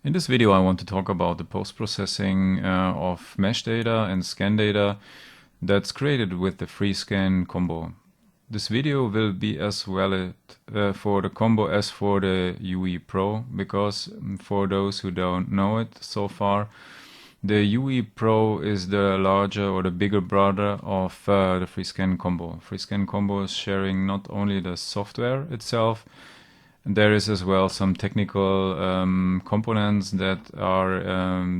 In this video I want to talk about the post-processing of mesh data and scan data that's created with the FreeScan Combo. This video will be as valid for the combo as for the UE Pro, because for those who don't know it so far, the UE Pro is the larger or the bigger brother of the FreeScan Combo. FreeScan Combo is sharing not only the software itself, there is as well some technical components that are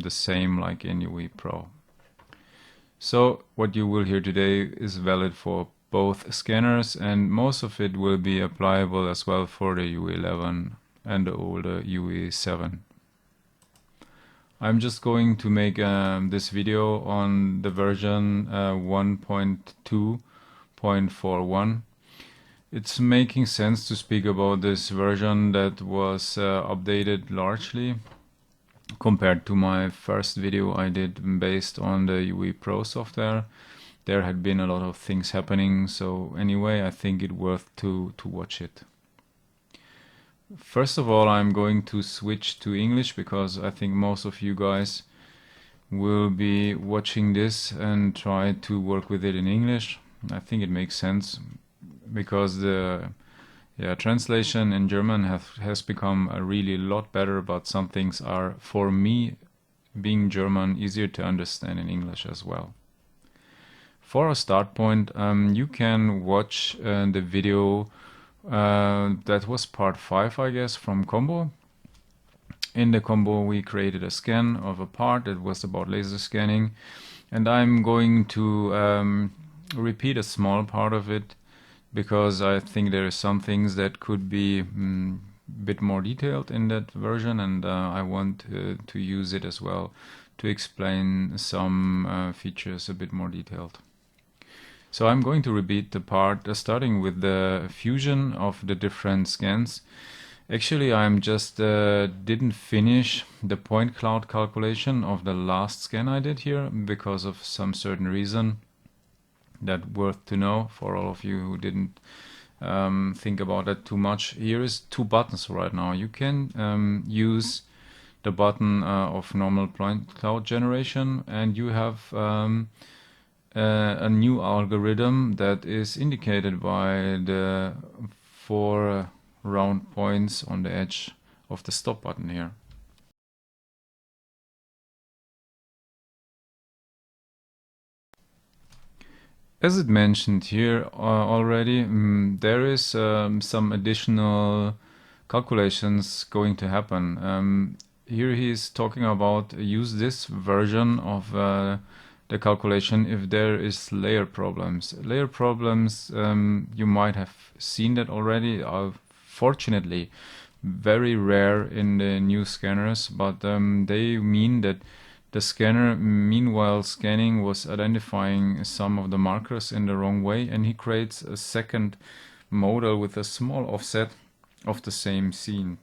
the same like in UE Pro. So what you will hear today is valid for both scanners, and most of it will be applicable as well for the UE11 and the older UE7. I'm just going to make this video on the version 1.2.41. It's making sense to speak about this version that was updated largely compared to my first video I did based on the UE Pro software. There had been a lot of things happening, so anyway, I think it worth to watch it. First of all, I'm going to switch to English because I think most of you guys will be watching this and try to work with it in English. I think it makes sense, because the translation in German has become a really lot better, but some things are, for me, being German, easier to understand in English as well. For a start point, you can watch the video that was part 5, I guess, from Combo. In the Combo we created a scan of a part that was about laser scanning, and I'm going to repeat a small part of it, because I think there are some things that could be a bit more detailed in that version, and I want to use it as well to explain some features a bit more detailed. So I'm going to repeat the part starting with the fusion of the different scans. Actually, I'm just didn't finish the point cloud calculation of the last scan I did here because of some certain reason that worth to know for all of you who didn't think about that too much. Here is 2 buttons right now. You can use the button of normal point cloud generation, and you have a new algorithm that is indicated by the 4 round points on the edge of the stop button here. As it mentioned here already, there is some additional calculations going to happen. Here he is talking about use this version of the calculation if there is layer problems. Layer problems, you might have seen that already, are fortunately very rare in the new scanners, but they mean that the scanner, meanwhile scanning, was identifying some of the markers in the wrong way, and he creates a second model with a small offset of the same scene.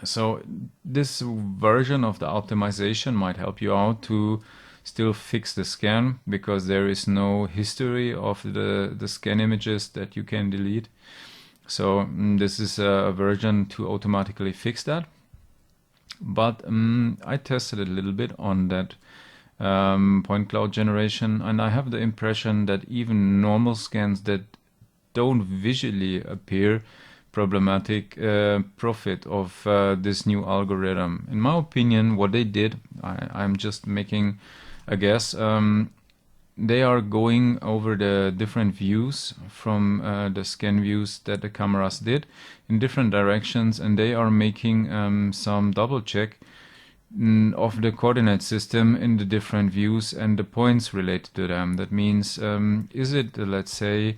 So this version of the optimization might help you out to still fix the scan, because there is no history of the scan images that you can delete. So this is a version to automatically fix that. But I tested a little bit on that point cloud generation, and I have the impression that even normal scans that don't visually appear problematic profit of this new algorithm. In my opinion, what they did, I'm just making a guess, they are going over the different views from the scan views that the cameras did in different directions, and they are making some double check of the coordinate system in the different views and the points related to them. That means, is it, let's say,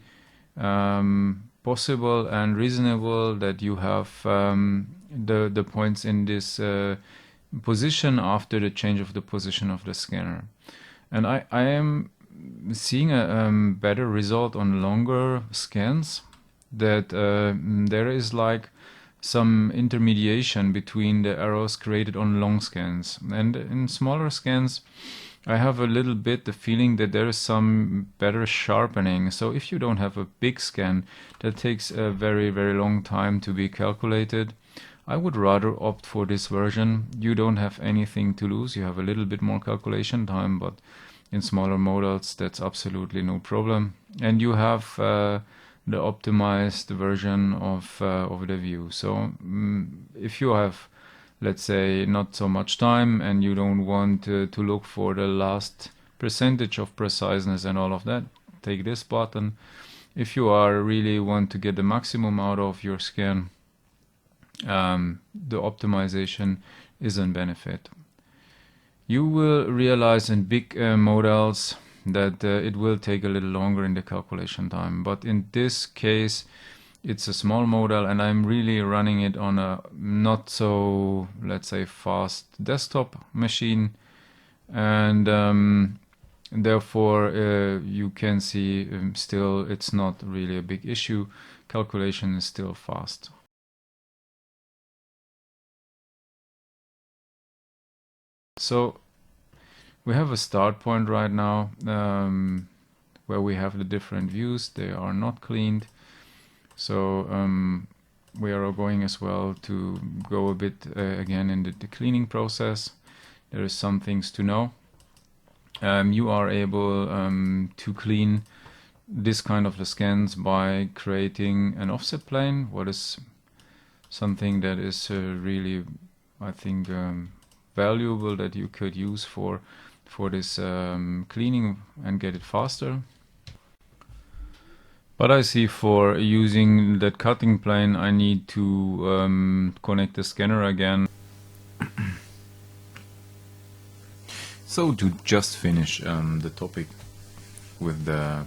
possible and reasonable that you have the points in this position after the change of the position of the scanner? And I am seeing a better result on longer scans, that there is like some intermediation between the errors created on long scans, and in smaller scans I have a little bit the feeling that there is some better sharpening. So if you don't have a big scan that takes a very long time to be calculated, I would rather opt for this version. You don't have anything to lose. You have a little bit more calculation time, but in smaller models that's absolutely no problem. And you have the optimized version of the view. So if you have, let's say, not so much time and you don't want to look for the last percentage of preciseness and all of that, take this button. If you really want to get the maximum out of your scan, the optimization is a benefit. You will realize in big models that it will take a little longer in the calculation time, but in this case it's a small model and I'm really running it on a not so, let's say, fast desktop machine, and therefore you can see still it's not really a big issue. Calculation is still fast. So we have a start point right now where we have the different views. They are not cleaned. So we are going as well to go a bit again in the cleaning process. There is some things to know. You are able to clean this kind of the scans by creating an offset plane, what is something that is really, I think, valuable that you could use for this cleaning and get it faster. But I see for using that cutting plane I need to connect the scanner again. So to just finish the topic with the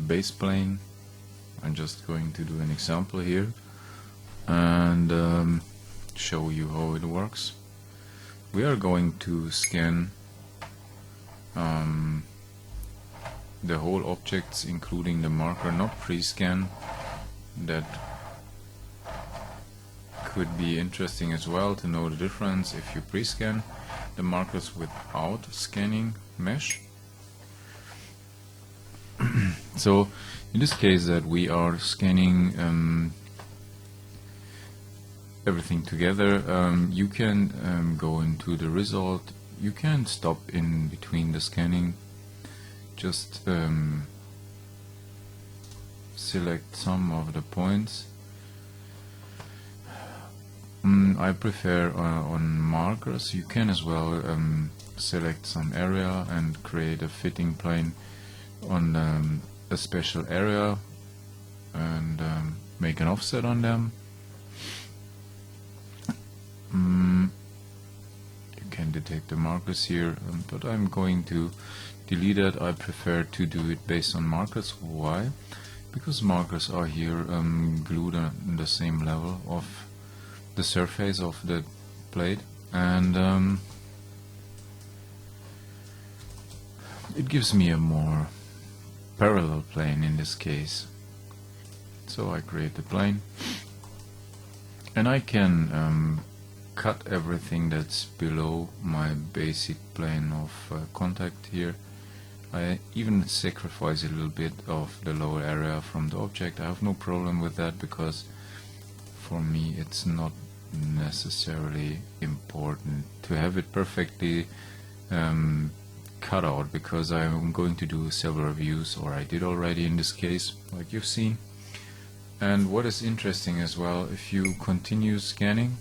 base plane, I'm just going to do an example here and show you how it works. We are going to scan the whole objects, including the marker, not FreeScan. That could be interesting as well to know the difference if you pre-scan the markers without scanning mesh. So in this case that we are scanning everything together, you can go into the result. You can stop in between the scanning, just select some of the points. I prefer on markers. You can as well select some area and create a fitting plane on a special area and make an offset on them. You can detect the markers here, but I'm going to delete it. I prefer to do it based on markers. Why? Because markers are here glued on the same level of the surface of the plate, and it gives me a more parallel plane in this case. So I create the plane and I can cut everything that's below my basic plane of contact here. I even sacrifice a little bit of the lower area from the object. I have no problem with that because for me it's not necessarily important to have it perfectly cut out, because I'm going to do several views, or I did already in this case, like you've seen. And what is interesting as well, if you continue scanning,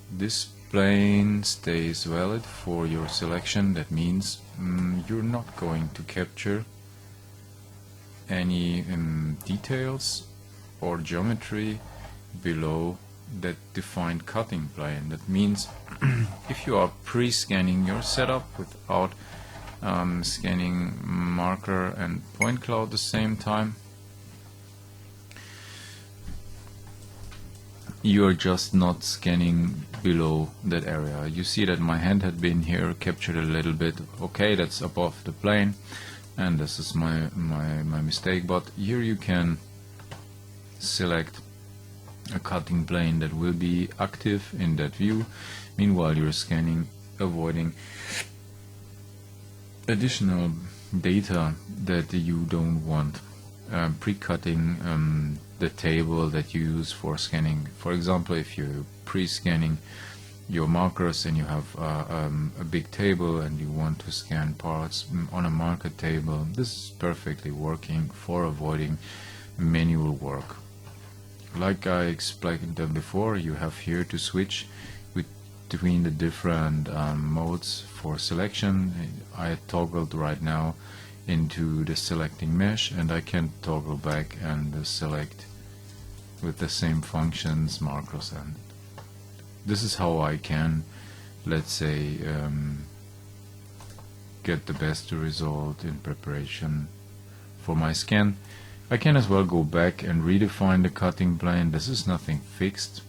this plane stays valid for your selection. That means you're not going to capture any details or geometry below that defined cutting plane. That means if you are pre-scanning your setup without scanning marker and point cloud at the same time, you are just not scanning below that area. You see that my hand had been here captured a little bit. Okay, that's above the plane, and this is my mistake. But here you can select a cutting plane that will be active in that view. Meanwhile, you're scanning, avoiding additional data that you don't want pre-cutting the table that you use for scanning. For example, if you're pre-scanning your markers and you have a big table and you want to scan parts on a marker table, this is perfectly working for avoiding manual work. Like I explained before, you have here to switch between the different modes for selection. I toggled right now into the selecting mesh, and I can toggle back and select with the same functions markers, and this is how I can, let's say, get the best result in preparation for my scan. I can as well go back and redefine the cutting plane. This is nothing fixed.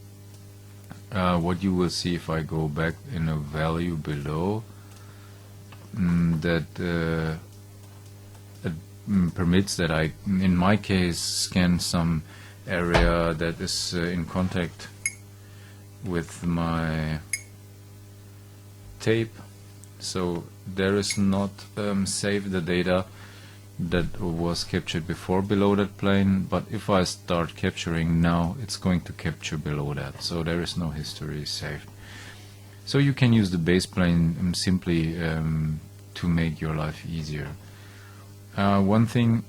What you will see if I go back in a value below, that permits that I, in my case, scan some area that is in contact with my tape, so there is not save the data that was captured before below that plane, but if I start capturing now, it's going to capture below that, so there is no history saved. So you can use the base plane simply to make your life easier. One thing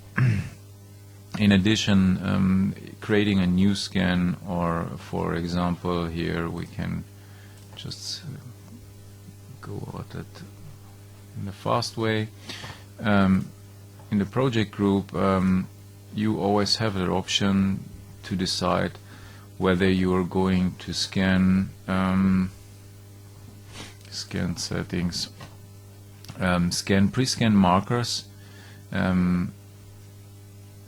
in addition, creating a new scan, or for example here we can just go at it in a fast way. In the project group, you always have the option to decide whether you are going to scan scan settings, scan pre-scan markers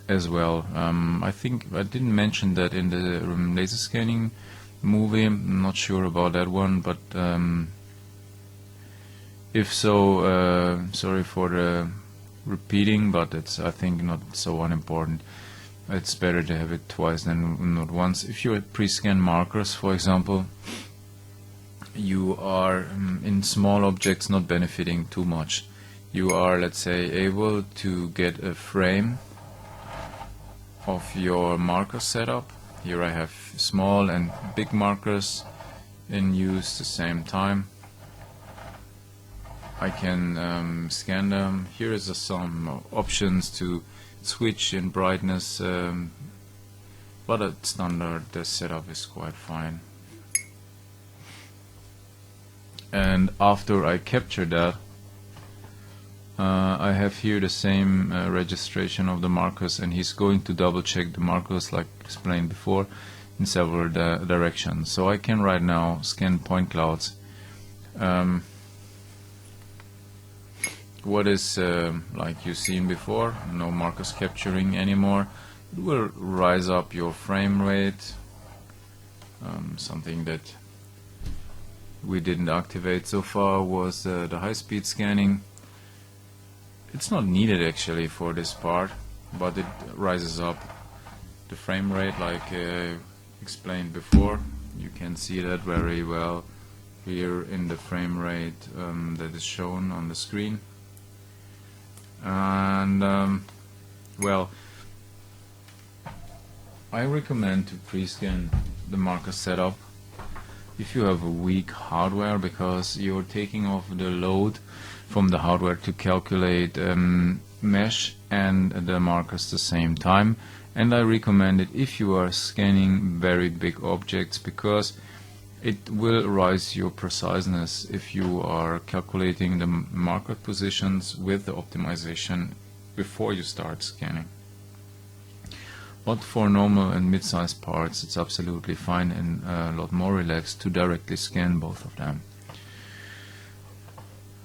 as well. I think I didn't mention that in the laser scanning movie. I'm not sure about that one, but if so, sorry for the repeating, but it's, I think, not so unimportant. It's better to have it twice than not once. If you pre-scan markers, for example, you are in small objects not benefiting too much. You are, let's say, able to get a frame of your marker setup. Here I have small and big markers in use at the same time. I can scan them. Here is some options to switch in brightness, but at standard the setup is quite fine. And after I capture that, I have here the same registration of the markers, and he's going to double check the markers, like explained before, in several directions. So I can right now scan point clouds. What is like you've seen before, no markers capturing anymore. It will rise up your frame rate, something that we didn't activate so far was the high-speed scanning. It's not needed actually for this part, but it rises up the frame rate like explained before. You can see that very well here in the frame rate that is shown on the screen. And well, I recommend to pre-scan the marker setup if you have a weak hardware, because you're taking off the load from the hardware to calculate mesh and the markers at the same time. And I recommend it if you are scanning very big objects, because it will raise your preciseness if you are calculating the marker positions with the optimization before you start scanning. But for normal and mid-sized parts, it's absolutely fine and a lot more relaxed to directly scan both of them.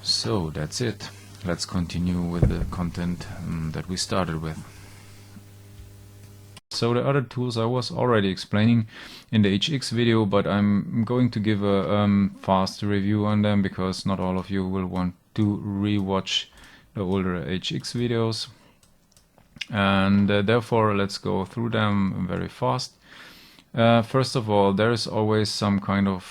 So that's it. Let's continue with the content that we started with. So the other tools I was already explaining in the HX video, but I'm going to give a fast review on them, because not all of you will want to re-watch the older HX videos. And therefore let's go through them very fast. First of all, there is always some kind of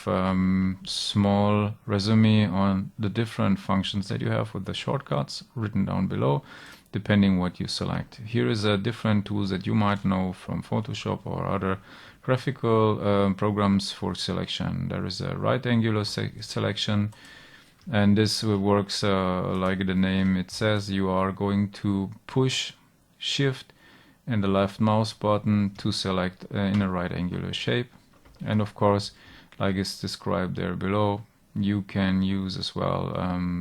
small resume on the different functions that you have with the shortcuts written down below. depending what you select. Here is a different tools that you might know from Photoshop or other graphical programs for selection. There is a right angular selection, and this works like the name it says. You are going to push Shift and the left mouse button to select in a right angular shape. And of course, like it's described there below, you can use as well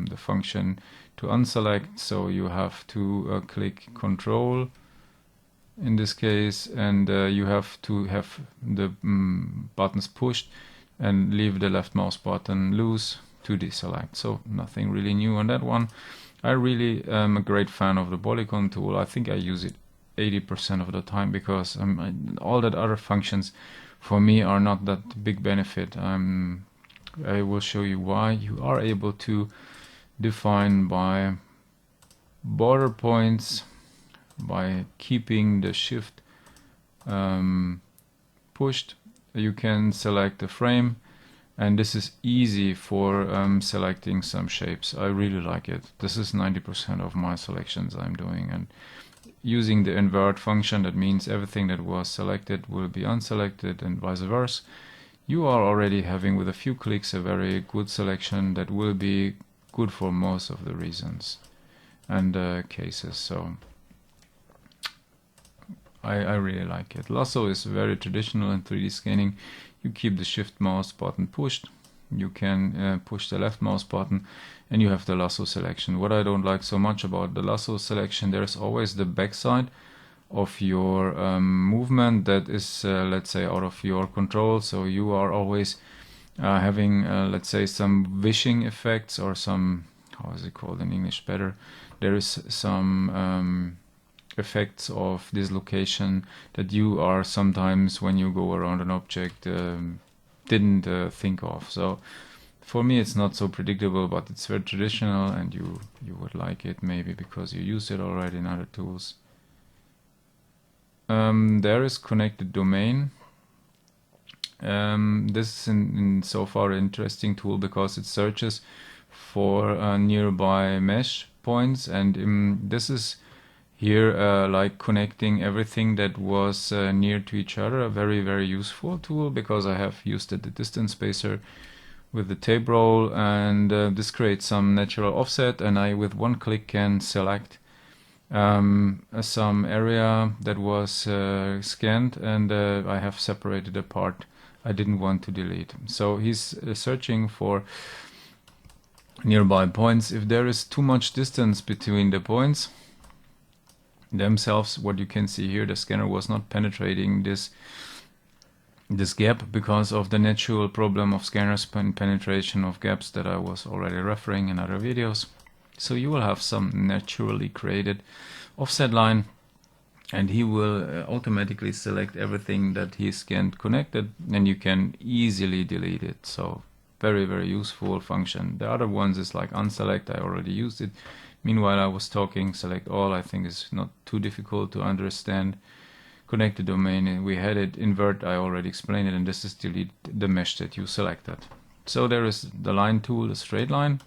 the function to unselect. So you have to click Control in this case, and you have to have the buttons pushed and leave the left mouse button loose to deselect. So nothing really new on that one. I really am a great fan of the polygon tool. I think I use it 80% of the time because all that other functions for me are not that big benefit. I will show you why. You are able to define by border points by keeping the Shift pushed. You can select the frame, and this is easy for selecting some shapes. I really like it. This is 90% of my selections I'm doing, and using the invert function, that means everything that was selected will be unselected and vice versa. You are already having, with a few clicks, a very good selection that will be good for most of the reasons and cases. So I really like it. Lasso is very traditional in 3D scanning. You keep the Shift mouse button pushed. You can push the left mouse button and you have the lasso selection. What I don't like so much about the lasso selection, there's always the backside of your movement that is, let's say, out of your control. So you are always having, let's say, some wishing effects or some, how is it called in English better? There is some effects of dislocation that you are sometimes, when you go around an object, didn't think of. So for me it's not so predictable, but it's very traditional, and you would like it maybe because you use it already in other tools. There is connected domain. This is in so far an interesting tool because it searches for nearby mesh points, and this is here like connecting everything that was near to each other. A very, very useful tool because I have used it, the distance spacer with the tape roll, and this creates some natural offset, and I with one click can select some area that was scanned, and I have separated a part I didn't want to delete. So he's searching for nearby points. If there is too much distance between the points themselves, what you can see here, the scanner was not penetrating this gap because of the natural problem of scanners penetration of gaps that I was already referring in other videos. So you will have some naturally created offset line, and he will automatically select everything that he scanned connected, and you can easily delete it. So very, very useful function. The other ones is like unselect. I already used it. Meanwhile, I was talking select all. I think is not too difficult to understand. Connected domain, we had it. Invert, I already explained it, and this is delete the mesh that you selected. So there is the line tool, the straight line.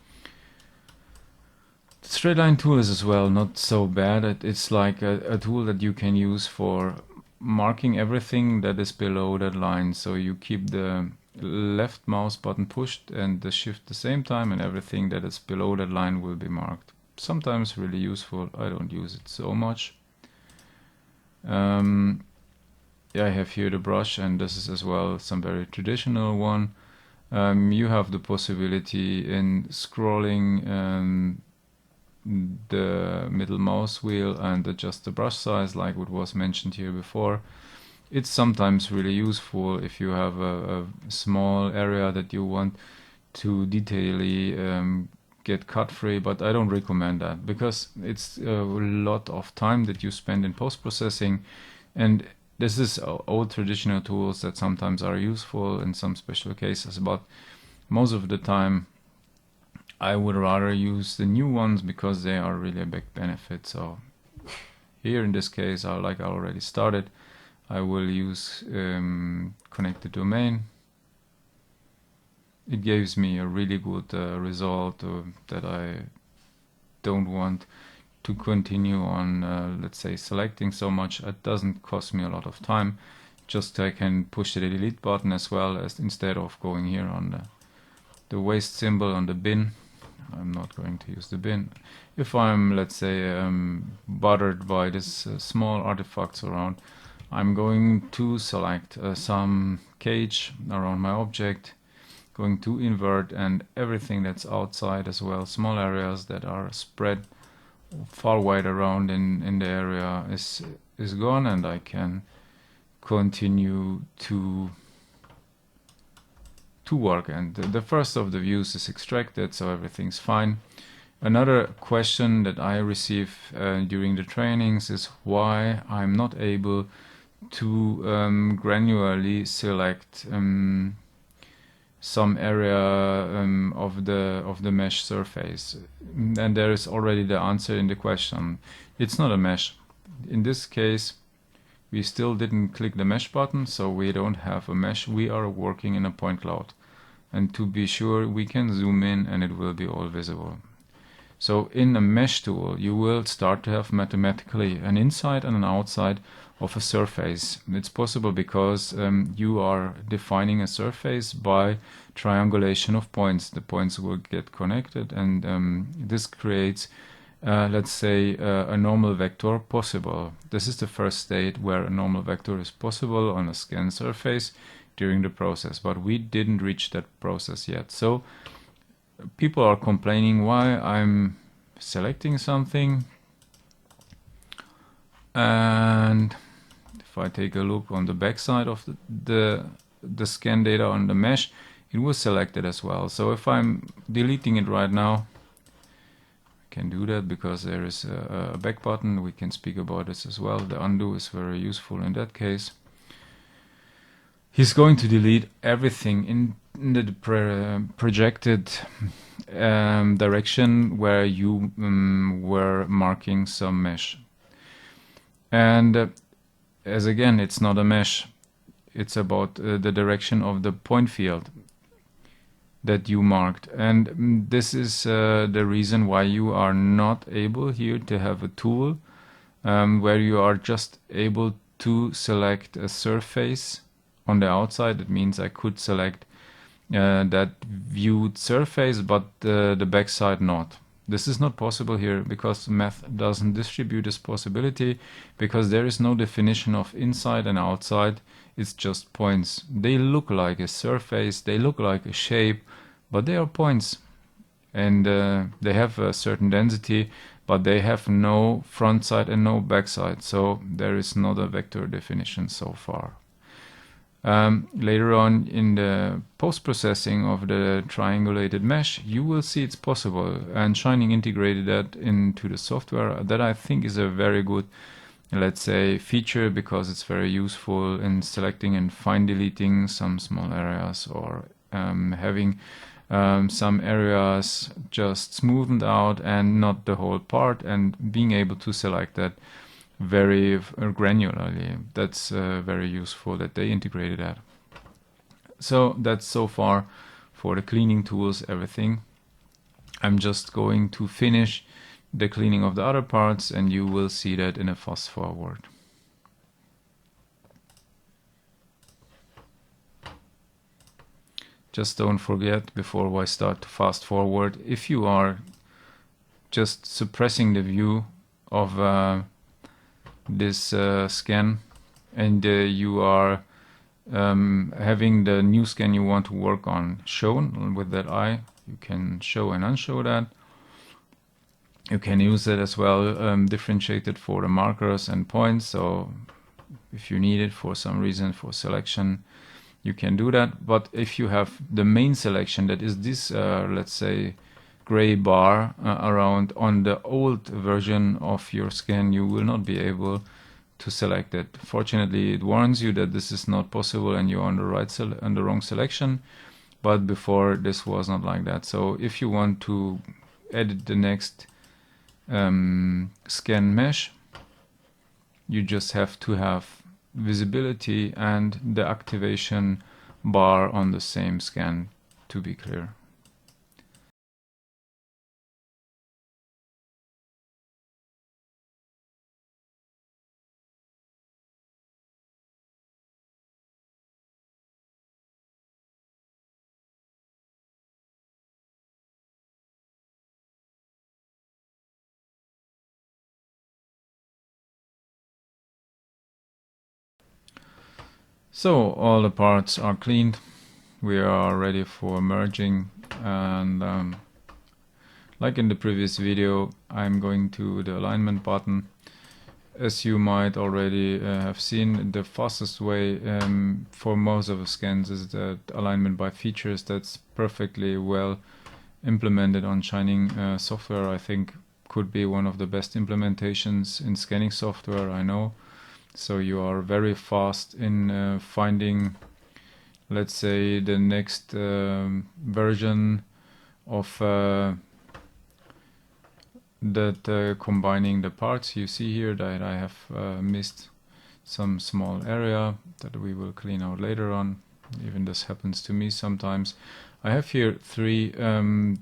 The straight line tool is as well not so bad. It's like a tool that you can use for marking everything that is below that line. So you keep the left mouse button pushed and the Shift the same time, and everything that is below that line will be marked. Sometimes really useful. I don't use it so much. Yeah, I have here the brush, and this is as well some very traditional one. You have the possibility in scrolling the middle mouse wheel and adjust the brush size, like what was mentioned here before. It's sometimes really useful if you have a small area that you want to detail get cut free, but I don't recommend that because it's a lot of time that you spend in post-processing, and this is old traditional tools that sometimes are useful in some special cases, but most of the time I would rather use the new ones because they are really a big benefit. So here in this case, like I already started, I will use connected domain. It gives me a really good result that I don't want to continue on, let's say, selecting so much. It doesn't cost me a lot of time. Just I can push the delete button as well, as instead of going here on the waste symbol on the bin. I'm not going to use the bin. If I'm, let's say, bothered by this small artifacts around, I'm going to select some cage around my object, going to invert, and everything that's outside as well, small areas that are spread far wide around in the area is gone, and I can continue to work. And the first of the views is extracted, so everything's fine. Another question that I receive during the trainings is why I'm not able to granularly select some area of the mesh surface. And there is already the answer in the question. It's not a mesh. In this case, we still didn't click the mesh button, so we don't have a mesh. We are working in a point cloud. And to be sure, we can zoom in and it will be all visible. So in a mesh tool, you will start to have mathematically an inside and an outside of a surface. It's possible because you are defining a surface by triangulation of points. The points will get connected, and this creates, let's say, a normal vector possible. This is the first state where a normal vector is possible on a scan surface during the process, but we didn't reach that process yet. So people are complaining why I'm selecting something, and if I take a look on the backside of the scan data on the mesh, it was selected as well. So if I'm deleting it right now, I can do that because there is a back button. We can speak about this as well. The undo is very useful in that case. He's going to delete everything in the projected direction where you were marking some mesh. And as again, it's not a mesh. It's about the direction of the point field that you marked. And this is the reason why you are not able here to have a tool where you are just able to select a surface on the outside. That means I could select that viewed surface, but the backside not. This is not possible here because math doesn't distribute this possibility, because there is no definition of inside and outside. It's just points. They look like a surface, they look like a shape, but they are points. And they have a certain density, but they have no front side and no back side. So there is not a vector definition so far. Later on in the post-processing of the triangulated mesh, you will see it's possible, and Shining integrated that into the software. That I think is a very good, let's say, feature, because it's very useful in selecting and fine deleting some small areas, or having some areas just smoothened out and not the whole part, and being able to select that very granularly. That's very useful that they integrated that. So that's so far for the cleaning tools, everything. I'm just going to finish the cleaning of the other parts, and you will see that in a fast forward. Just don't forget, before I start to fast forward, if you are just suppressing the view of this scan, and you are having the new scan you want to work on shown with that eye, you can show and unshow that. You can use it as well, differentiated for the markers and points. So if you need it for some reason for selection, you can do that. But if you have the main selection, that is this, let's say, gray bar around on the old version of your scan, you will not be able to select it. Fortunately, it warns you that this is not possible and you're on the wrong selection. But before, this was not like that. So if you want to edit the next scan mesh, you just have to have visibility and the activation bar on the same scan, to be clear. So all the parts are cleaned. We are ready for merging, and like in the previous video, I'm going to the alignment button. As you might already have seen, the fastest way for most of the scans is the alignment by features. That's perfectly well implemented on Shining software. I think could be one of the best implementations in scanning software I know. So you are very fast in finding, let's say, the next version of that combining the parts. You see here that I have missed some small area that we will clean out later on. Even this happens to me sometimes. I have here three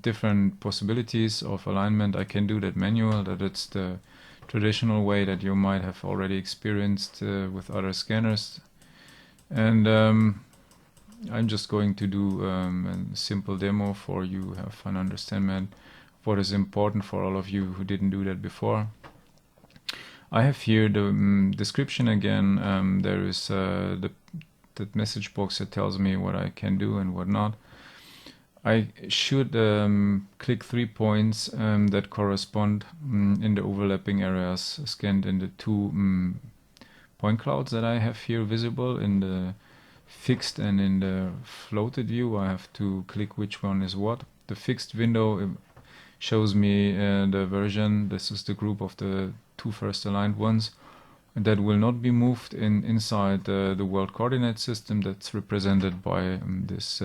different possibilities of alignment. I can do that manual, that it's the traditional way that you might have already experienced with other scanners. And I'm just going to do a simple demo for you have an understanding what is important for all of you who didn't do that before. I have here the description again. There is the message box that tells me what I can do and what not. I should click 3 points that correspond in the overlapping areas scanned in the two point clouds that I have here visible in the fixed and in the floated view. I have to click which one is what. The fixed window shows me the version. This is the group of the two first aligned ones that will not be moved inside the world coordinate system that's represented by this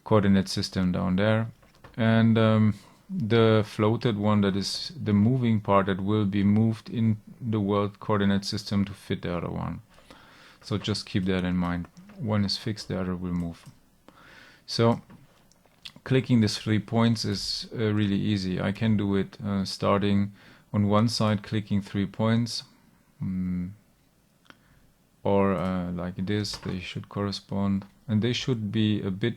coordinate system down there, and the floated one, that is the moving part, that will be moved in the world coordinate system to fit the other one. So just keep that in mind. One is fixed, the other will move. So clicking these 3 points is really easy. I can do it starting on one side, clicking 3 points, or like this. They should correspond, and they should be a bit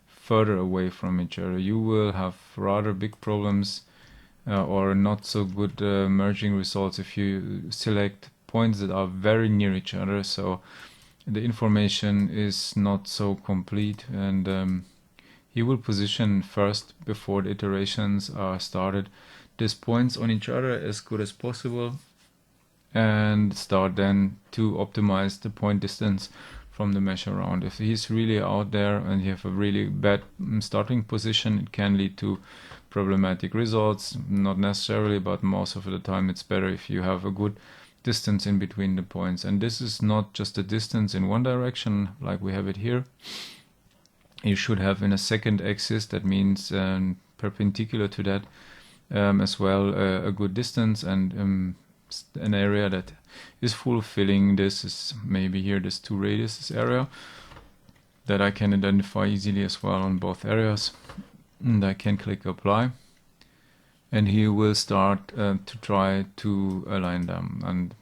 further away from each other. You will have rather big problems or not so good merging results if you select points that are very near each other, so the information is not so complete, and he will position first, before the iterations are started, these points on each other as good as possible, and start then to optimize the point distance from the mesh around. If he's really out there and you have a really bad starting position, it can lead to problematic results. Not necessarily, but most of the time it's better if you have a good distance in between the points. And this is not just a distance in one direction like we have it here. You should have in a second axis, that means perpendicular to that as well, a good distance, and an area that is fulfilling. This is maybe here this 2 radius area that I can identify easily as well on both areas, and I can click apply, and he will start to try to align them, and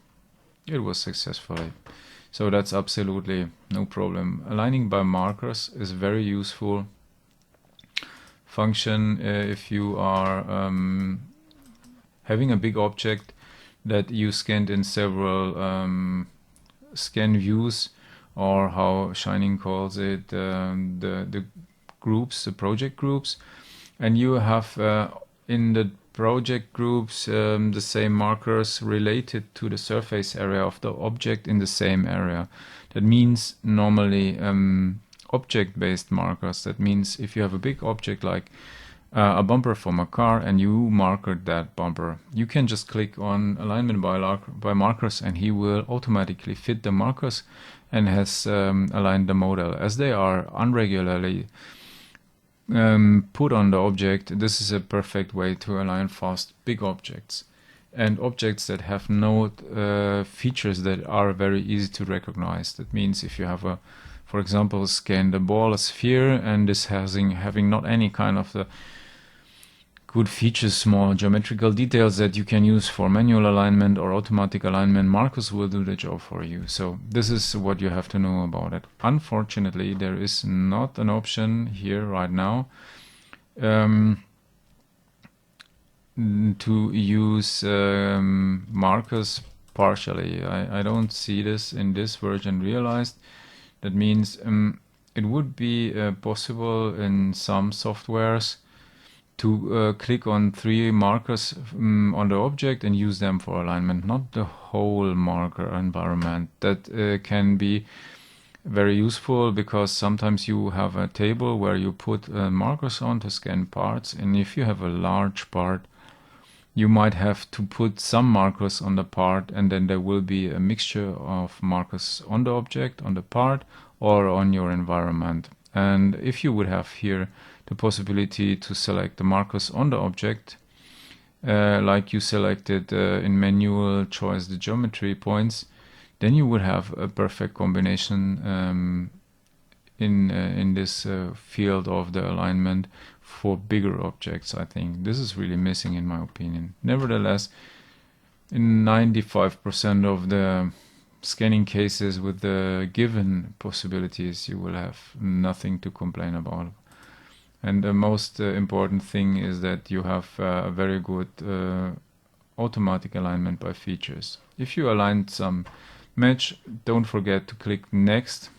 it was successfully. So that's absolutely no problem. Aligning by markers is very useful function if you are having a big object that you scanned in several scan views, or how Shining calls it, the groups, the project groups, and you have in the project groups the same markers related to the surface area of the object in the same area. That means normally object-based markers. That means if you have a big object like a bumper from a car and you markered that bumper, you can just click on alignment by markers, and he will automatically fit the markers and has aligned the model. As they are unregularly put on the object, this is a perfect way to align fast big objects, and objects that have no features that are very easy to recognize. That means if you have a, for example, scan the ball, a sphere, and this having not any kind of the good features, small geometrical details that you can use for manual alignment or automatic alignment, markers will do the job for you. So this is what you have to know about it. Unfortunately, there is not an option here right now to use markers partially. I don't see this in this version realized. That means it would be possible in some softwares to click on 3 markers on the object and use them for alignment, not the whole marker environment. That can be very useful because sometimes you have a table where you put markers on to scan parts, and if you have a large part, you might have to put some markers on the part, and then there will be a mixture of markers on the object, on the part, or on your environment. And if you would have here the possibility to select the markers on the object, like you selected in manual choice the geometry points, then you would have a perfect combination in this field of the alignment for bigger objects. I think this is really missing in my opinion. Nevertheless, in 95% of the scanning cases with the given possibilities, you will have nothing to complain about. And the most important thing is that you have a very good automatic alignment by features. If you aligned some match, don't forget to click next.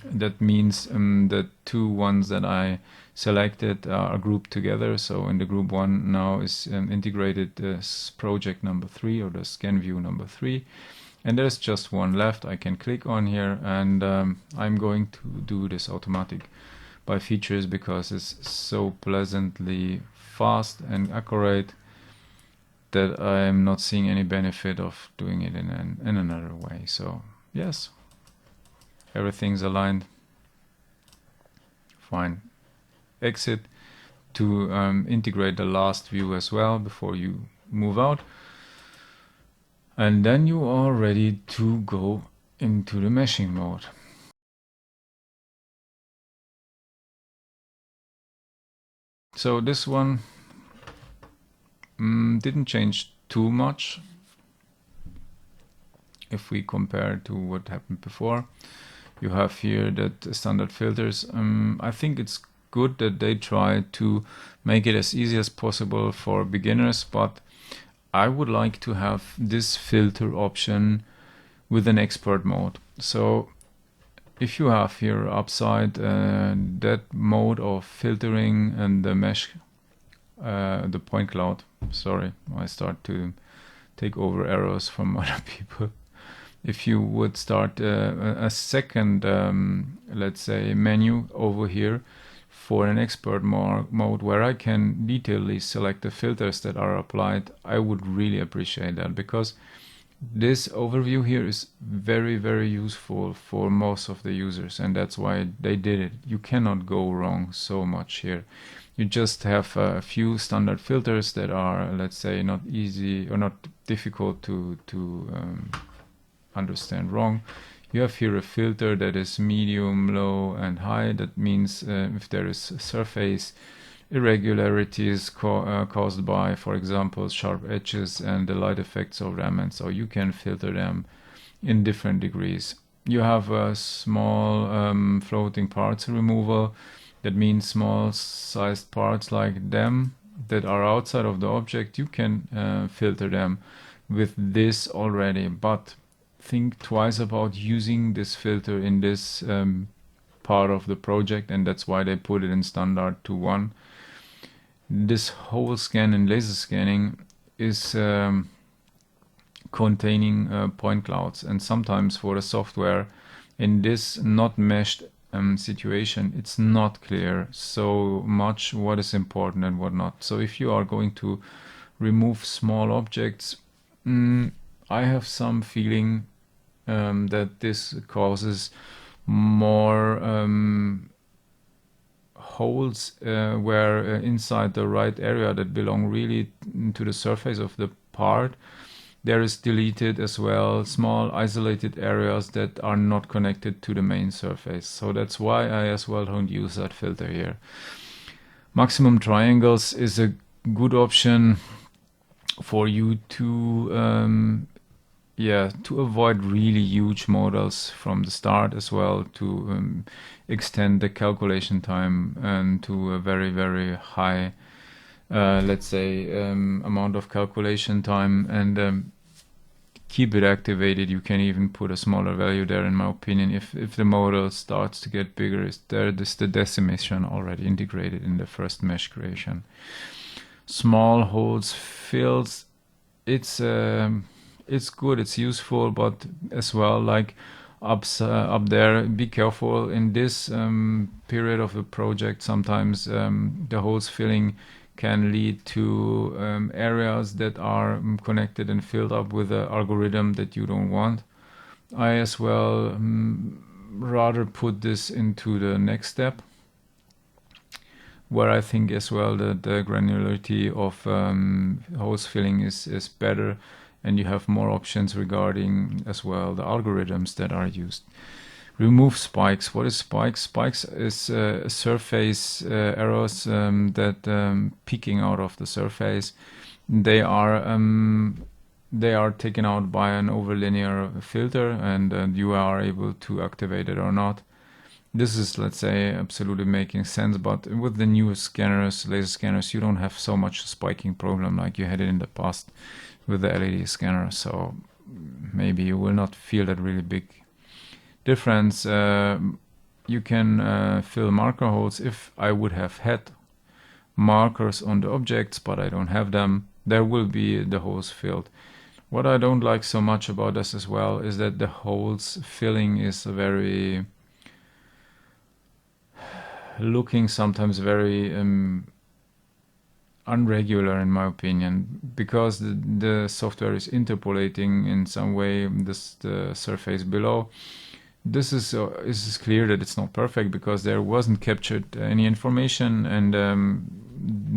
That means the 2 ones that I selected are grouped together. So in the group 1 now is integrated this project number 3 or the scan view number 3. And there's just one left I can click on here, and I'm going to do this automatic by features because it's so pleasantly fast and accurate that I'm not seeing any benefit of doing it in another way. So yes, everything's aligned. Fine. Exit to integrate the last view as well before you move out. And then you are ready to go into the meshing mode. So this one didn't change too much if we compare to what happened before. You have here that standard filters. I think it's good that they try to make it as easy as possible for beginners, but I would like to have this filter option with an expert mode. So if you have here upside that mode of filtering and the mesh, the point cloud, sorry, I start to take over errors from other people. If you would start a second, let's say, menu over here for an expert mode where I can detailedly select the filters that are applied, I would really appreciate that, because this overview here is very, very useful for most of the users, and that's why they did it. You cannot go wrong so much here. You just have a few standard filters that are, let's say, not easy or not difficult to understand wrong. You have here a filter that is medium, low, and high. That means if there is surface irregularities caused by, for example, sharp edges and the light effects of them, and so you can filter them in different degrees. You have a small floating parts removal. That means small sized parts like them that are outside of the object, you can filter them with this already, but think twice about using this filter in this part of the project, and that's why they put it in standard to 1. This whole scan and laser scanning is containing point clouds, and sometimes for the software in this not meshed situation, it's not clear so much what is important and what not. So if you are going to remove small objects, I have some feeling that this causes more holes where inside the right area that belong really to the surface of the part, there is deleted as well small isolated areas that are not connected to the main surface. So that's why I as well don't use that filter here. Maximum triangles is a good option for you to to avoid really huge models from the start, as well to extend the calculation time and to a very, very high let's say amount of calculation time, and keep it activated. You can even put a smaller value there, in my opinion. If the model starts to get bigger, is the decimation already integrated in the first mesh creation. Small holes fills, it's good, it's useful, but as well, like up there, be careful in this period of the project. Sometimes the holes filling can lead to areas that are connected and filled up with an algorithm that you don't want. I as well rather put this into the next step, where I think as well that the granularity of holes filling is better, and you have more options regarding as well the algorithms that are used. Remove spikes. What is spikes? Spikes is surface errors that peeking out of the surface. They are taken out by an overlinear filter, and you are able to activate it or not. This is, let's say, absolutely making sense, but with the new scanners, laser scanners, you don't have so much spiking problem like you had it in the past with the LED scanner, so maybe you will not feel that really big difference. You can fill marker holes. If I would have had markers on the objects, but I don't have them, there will be the holes filled. What I don't like so much about this as well is that the holes filling is very looking sometimes very unregular, in my opinion, because the software is interpolating in some way the surface below. This is clear that it's not perfect because there wasn't captured any information, and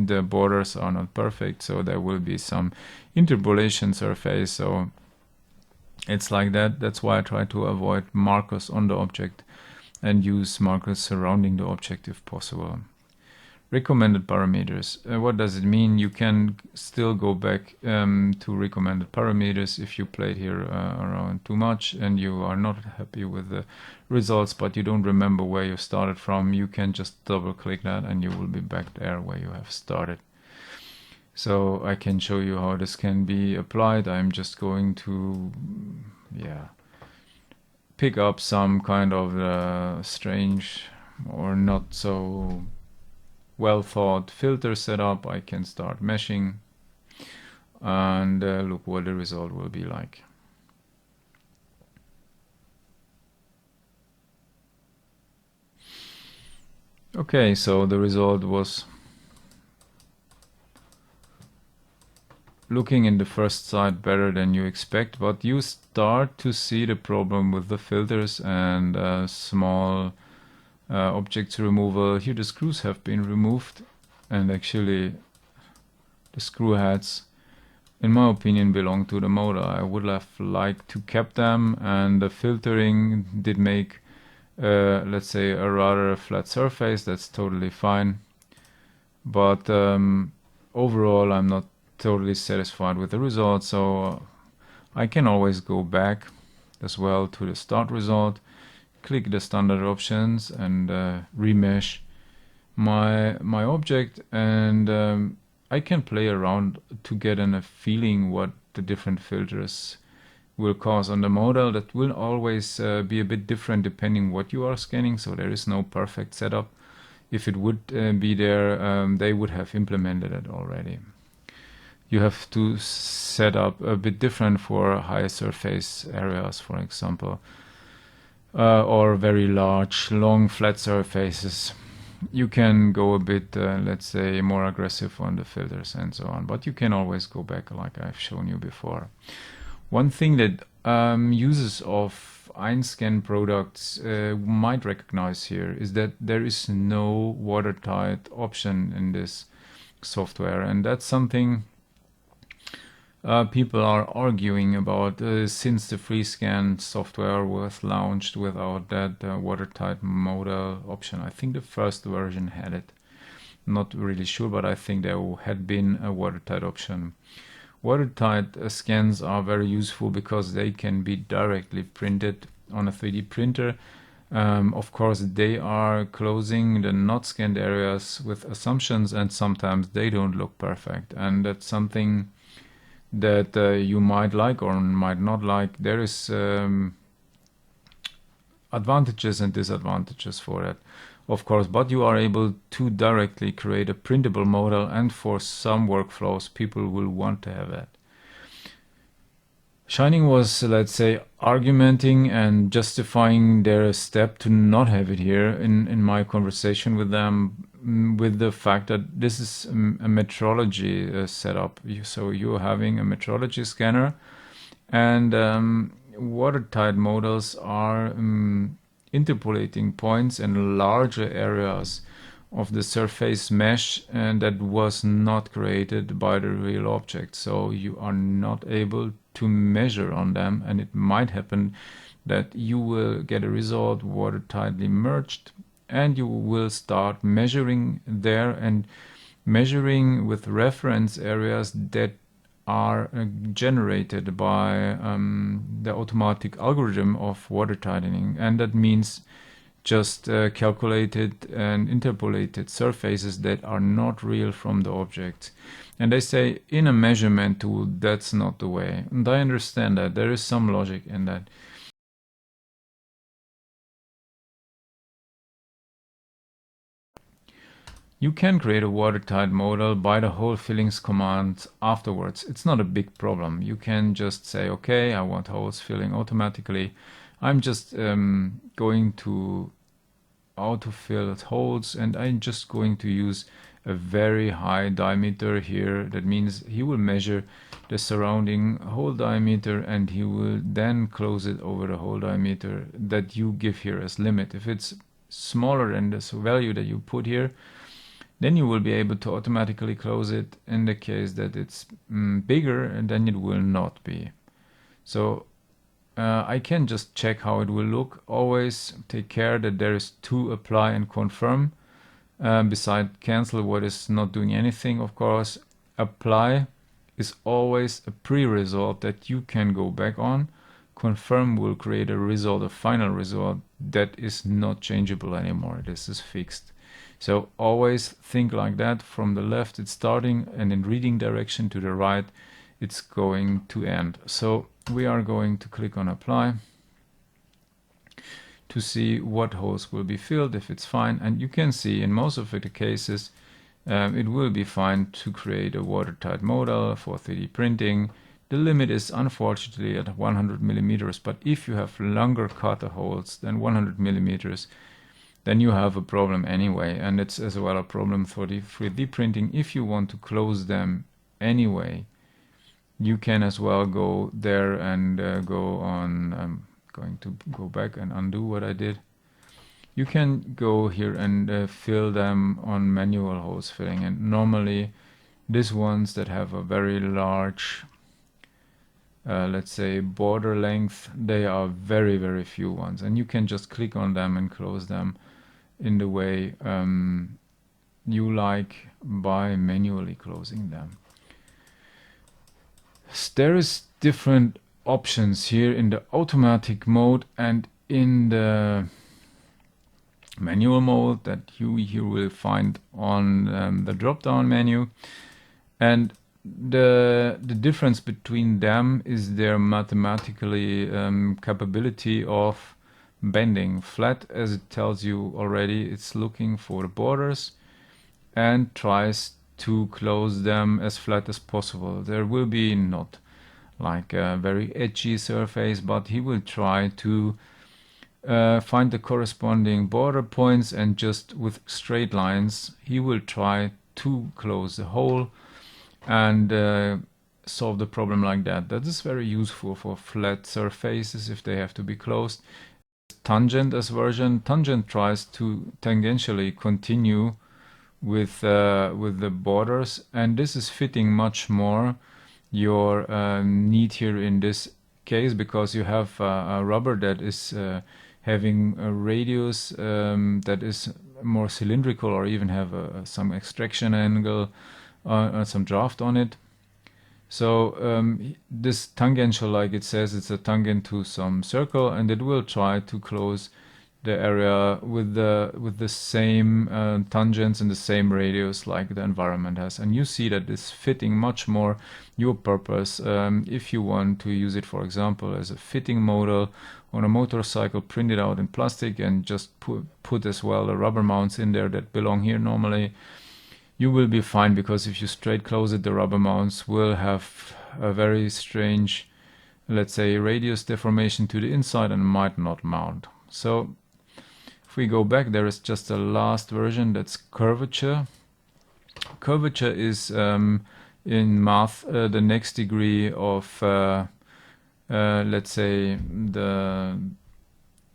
the borders are not perfect, so there will be some interpolation surface. So it's like that. That's why I try to avoid markers on the object and use markers surrounding the object if possible. Recommended parameters. What does it mean? You can still go back to recommended parameters if you played here around too much and you are not happy with the results, but you don't remember where you started from. You can just double click that and you will be back there where you have started. So I can show you how this can be applied. I'm just going to, pick up some kind of strange or not so well thought filter setup. I can start meshing and look what the result will be like. Okay, so the result was looking in the first sight better than you expect, but you start to see the problem with the filters and small objects removal. Here the screws have been removed, and actually the screw heads, in my opinion, belong to the model. I would have liked to keep them, and the filtering did make let's say a rather flat surface. That's totally fine, but overall I'm not totally satisfied with the result, so I can always go back as well to the start result, click the standard options and remesh my object, and I can play around to get a feeling what the different filters will cause on the model. That will always be a bit different depending what you are scanning, so there is no perfect setup. If it would be there, they would have implemented it already. You have to set up a bit different for high surface areas, for example, or very large, long, flat surfaces. You can go a bit, let's say, more aggressive on the filters and so on, but you can always go back like I've shown you before. One thing that users of einscan products might recognize here is that there is no watertight option in this software, and that's something people are arguing about since the FreeScan software was launched without that watertight model option. I think the first version had it. Not really sure, but I think there had been a watertight option. Watertight scans are very useful because they can be directly printed on a 3D printer. Of course, they are closing the not scanned areas with assumptions, and sometimes they don't look perfect, and that's something that you might like or might not like. There is advantages and disadvantages for it, of course, but you are able to directly create a printable model, and for some workflows people will want to have that. Shining was, let's say, argumenting and justifying their step to not have it here in my conversation with them, with the fact that this is a metrology setup. So you're having a metrology scanner, and watertight models are interpolating points in larger areas of the surface mesh, and that was not created by the real object. So you are not able to measure on them, and it might happen that you will get a result watertightly merged, and you will start measuring there and measuring with reference areas that are generated by the automatic algorithm of water tightening, and that means just calculated and interpolated surfaces that are not real from the object. And they say in a measurement tool that's not the way, and I understand that there is some logic in that. You can create a watertight model by the hole fillings command afterwards. It's not a big problem. You can just say, okay, I want holes filling automatically. I'm just going to autofill holes, and I'm just going to use a very high diameter here. That means he will measure the surrounding hole diameter, and he will then close it over the hole diameter that you give here as limit. If it's smaller than this value that you put here, then you will be able to automatically close it. In the case that it's bigger, and then it will not be. So I can just check how it will look. Always take care that there is to apply and confirm. Beside cancel, what is not doing anything, of course. Apply is always a pre-result that you can go back on. Confirm will create a result, a final result that is not changeable anymore. This is fixed. So always think like that. From the left it's starting, and in reading direction to the right it's going to end. So we are going to click on apply to see what holes will be filled, if it's fine. And you can see in most of the cases it will be fine to create a watertight model for 3D printing. The limit is unfortunately at 100 millimeters, but if you have longer cutter holes than 100 millimeters, then you have a problem anyway, and it's as well a problem for the 3D printing. If you want to close them anyway, you can as well go there and go on. I'm going to go back and undo what I did. You can go here and fill them on manual hose filling, and normally these ones that have a very large let's say border length, they are very, very few ones, and you can just click on them and close them in the way you like by manually closing them. There is different options here in the automatic mode and in the manual mode that you here will find on the drop down menu, and the difference between them is their mathematically capability of bending. Flat, as it tells you already, it's looking for the borders and tries to close them as flat as possible. There will be not like a very edgy surface, but he will try to find the corresponding border points, and just with straight lines he will try to close the hole and solve the problem like that. That is very useful for flat surfaces if they have to be closed. Tangent as version. Tangent tries to tangentially continue with the borders, and this is fitting much more your need here in this case, because you have a rubber that is having a radius that is more cylindrical, or even have some extraction angle, some draft on it. So this tangential, like it says, it's a tangent to some circle, and it will try to close the area with the same tangents and the same radius like the environment has, and you see that it's fitting much more your purpose. If you want to use it, for example, as a fitting model on a motorcycle, print it out in plastic and just put as well the rubber mounts in there that belong here normally, you will be fine, because if you straight close it, the rubber mounts will have a very strange, let's say, radius deformation to the inside and might not mount. So if we go back, there is just a last version, that's curvature. Curvature is in math the next degree of let's say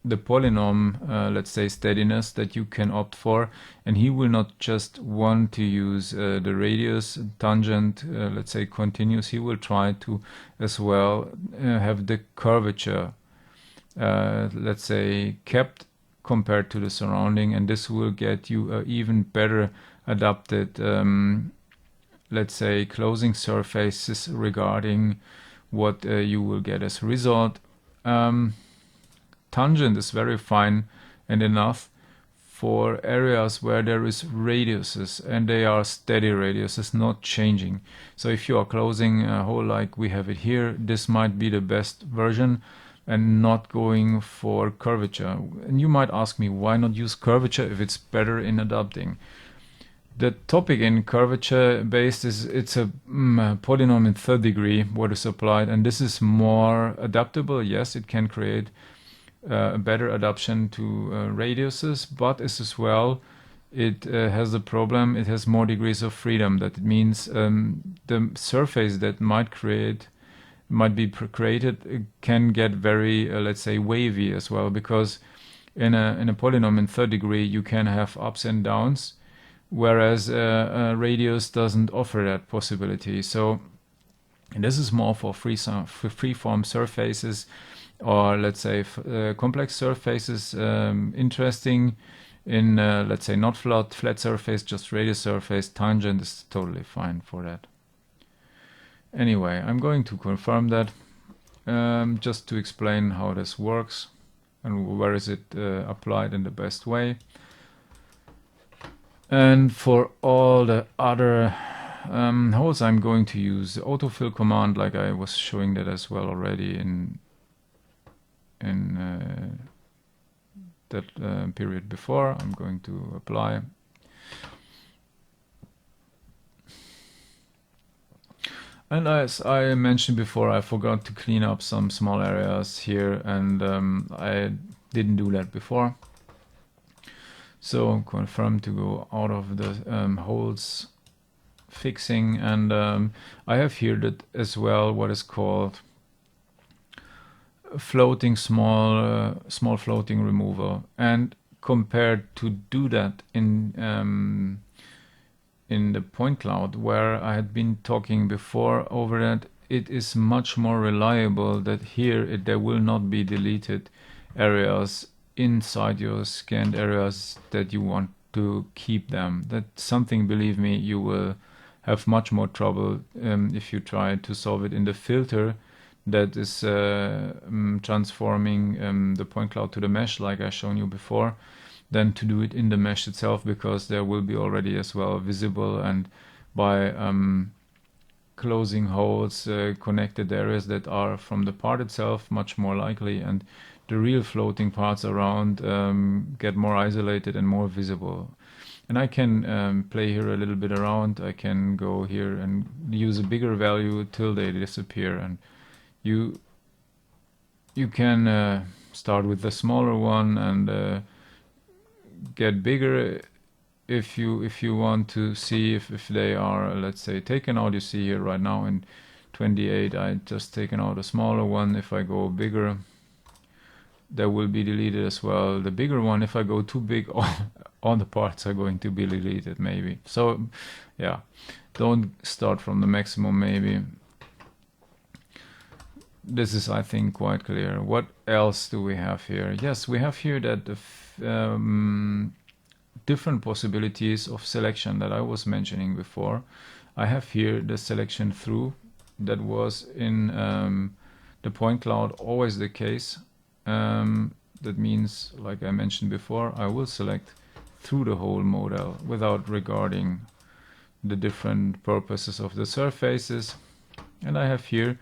the polynomial, let's say, steadiness that you can opt for, and he will not just want to use the radius tangent, let's say continuous. He will try to as well have the curvature, let's say, kept compared to the surrounding, and this will get you even better adapted, let's say, closing surfaces regarding what you will get as a result. Tangent is very fine and enough for areas where there is radiuses and they are steady radiuses, not changing. So if you are closing a hole like we have it here, this might be the best version and not going for curvature. And you might ask me, why not use curvature if it's better in adapting? The topic in curvature based is it's a polynomial in third degree what is applied, and this is more adaptable. Yes, it can create a better adaptation to radiuses, but as well it has the problem, it has more degrees of freedom. That means the surface that might be created can get very let's say wavy as well, because in a polynomial in third degree you can have ups and downs, whereas a radius doesn't offer that possibility. So this is more for freeform surfaces, or let's say complex surfaces. Interesting in let's say not flat surface, just radius surface. Tangent is totally fine for that. Anyway, I'm going to confirm that just to explain how this works and where is it applied in the best way. And for all the other holes, I'm going to use the autofill command, like I was showing that as well already in that period before. I'm going to apply. And as I mentioned before, I forgot to clean up some small areas here, and I didn't do that before. So confirm to go out of the holes fixing, and I have here that as well what is called floating small floating removal. And compared to do that in the point cloud, where I had been talking before over that, it is much more reliable that here there will not be deleted areas inside your scanned areas that you want to keep them. That's something, believe me, you will have much more trouble if you try to solve it in the filter that is transforming the point cloud to the mesh, like I shown you before, than to do it in the mesh itself, because there will be already as well visible, and by closing holes connected areas that are from the part itself much more likely, and the real floating parts around get more isolated and more visible. And I can play here a little bit around. I can go here and use a bigger value till they disappear, and you can start with the smaller one and get bigger if you want to see if they are, let's say, taken out. You see here right now in 28 I just taken out a smaller one. If I go bigger, that will be deleted as well. The bigger one, if I go too big, all the parts are going to be deleted maybe. So yeah, don't start from the maximum maybe. This is, I think, quite clear. What else do we have here? Yes, we have here that the different possibilities of selection that I was mentioning before. I have here the selection through that was in the point cloud always the case. That means, like I mentioned before, I will select through the whole model without regarding the different purposes of the surfaces. And I have here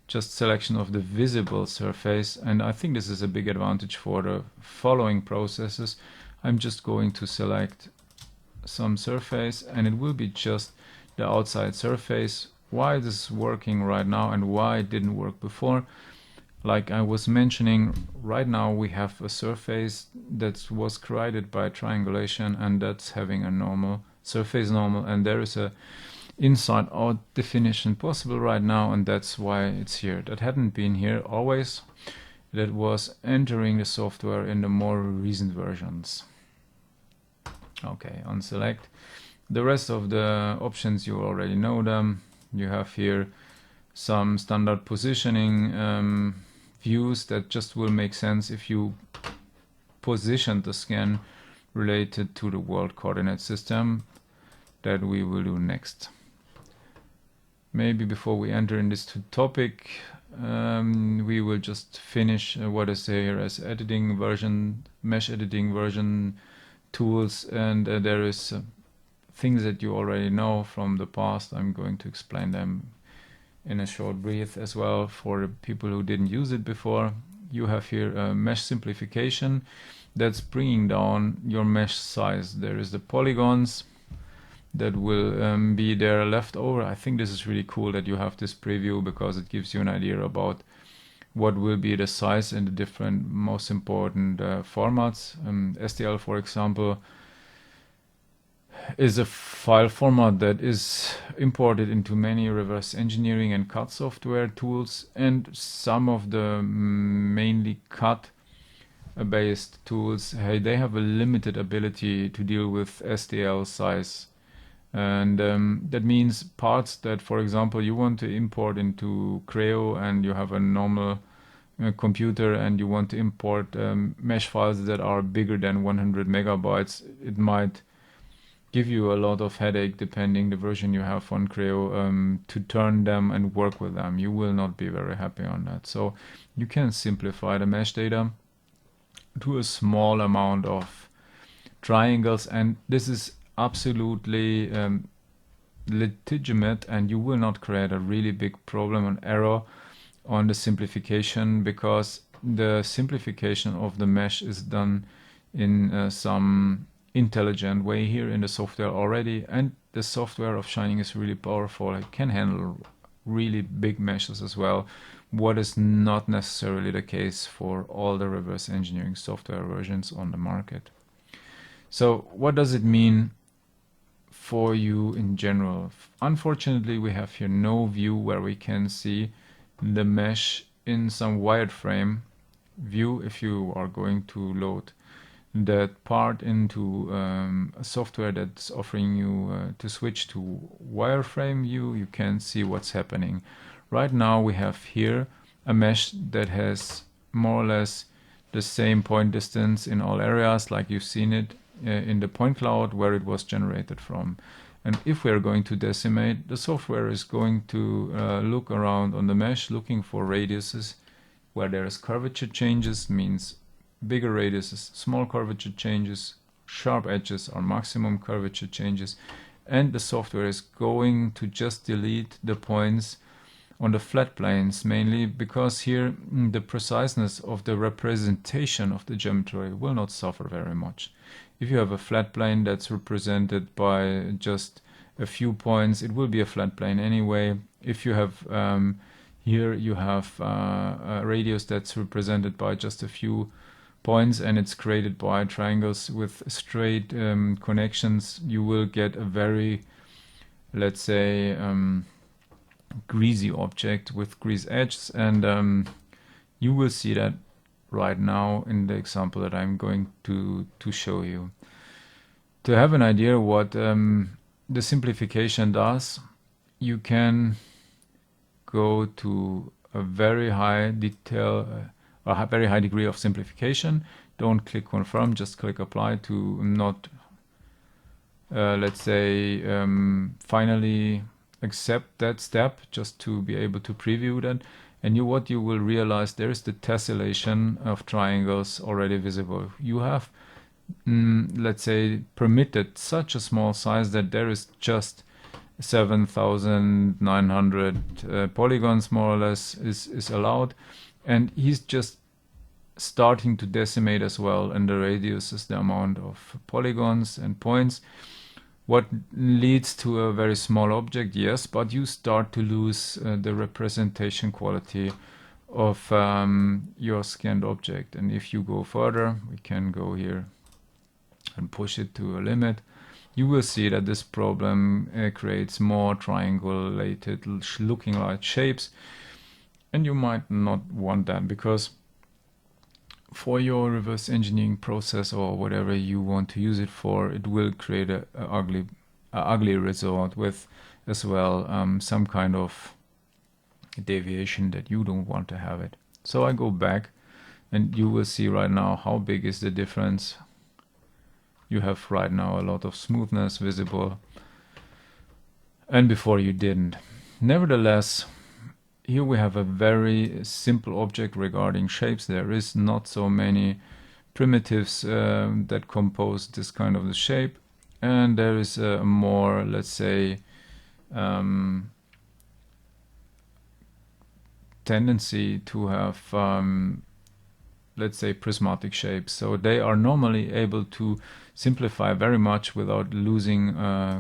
just selection of the visible surface, and I think this is a big advantage for the following processes. I'm just going to select some surface and it will be just the outside surface. Why this is working right now and why it didn't work before, like I was mentioning, right now we have a surface that was created by triangulation and that's having a normal surface normal, and there is a inside out definition possible right now, and that's why it's here. That hadn't been here always. That was entering the software in the more recent versions. Okay, on select. The rest of the options you already know them. You have here some standard positioning views that just will make sense if you position the scan related to the world coordinate system. That we will do next. Maybe before we enter in this topic, we will just finish what is here as editing version, mesh editing version tools, and there is things that you already know from the past. I'm going to explain them in a short brief as well for the people who didn't use it before. You have here a mesh simplification that's bringing down your mesh size. There is the polygons that will be there left over. I think this is really cool that you have this preview because it gives you an idea about what will be the size in the different most important formats. STL, for example, is a file format that is imported into many reverse engineering and CAD software tools, and some of the mainly CAD based tools, hey, they have a limited ability to deal with STL size. And that means parts that, for example, you want to import into Creo and you have a normal computer and you want to import mesh files that are bigger than 100 megabytes, it might give you a lot of headache depending the version you have on Creo to turn them and work with them. You will not be very happy on that. So you can simplify the mesh data to a small amount of triangles, and this is absolutely legitimate, and you will not create a really big problem and error on the simplification, because the simplification of the mesh is done in some intelligent way here in the software already, and the software of Shining is really powerful. It can handle really big meshes as well, what is not necessarily the case for all the reverse engineering software versions on the market. So what does it mean for you in general? Unfortunately, we have here no view where we can see the mesh in some wireframe view. If you are going to load that part into a software that's offering you to switch to wireframe view, you can see what's happening. Right now we have here a mesh that has more or less the same point distance in all areas, like you've seen it in the point cloud where it was generated from. And if we are going to decimate, the software is going to look around on the mesh looking for radiuses where there is curvature changes, means bigger radiuses, small curvature changes, sharp edges are maximum curvature changes, and the software is going to just delete the points on the flat planes, mainly because here the preciseness of the representation of the geometry will not suffer very much. If you have a flat plane that's represented by just a few points, it will be a flat plane anyway. If you have here you have a radius that's represented by just a few points and it's created by triangles with straight connections, you will get a very, let's say, greasy object with grease edges, and you will see that right now in the example that I'm going to show you. To have an idea what the simplification does, you can go to a very high detail, a very high degree of simplification. Don't click confirm, just click apply to not, let's say, finally accept that step, just to be able to preview that. And what you will realize, there is the tessellation of triangles already visible. You have, let's say, permitted such a small size that there is just 7,900 polygons more or less is allowed, and he's just starting to decimate as well, and the radius is the amount of polygons and points, what leads to a very small object, yes, but you start to lose the representation quality of your scanned object. And if you go further, we can go here and push it to a limit, you will see that this problem creates more triangulated looking like shapes, and you might not want that, because for your reverse engineering process or whatever you want to use it for, it will create a ugly result with as well some kind of deviation that you don't want to have it. So I go back, and you will see right now how big is the difference. You have right now a lot of smoothness visible, and before you didn't. Nevertheless, here we have a very simple object regarding shapes. There is not so many primitives that compose this kind of the shape, and there is a more, let's say, tendency to have let's say prismatic shapes. So they are normally able to simplify very much without losing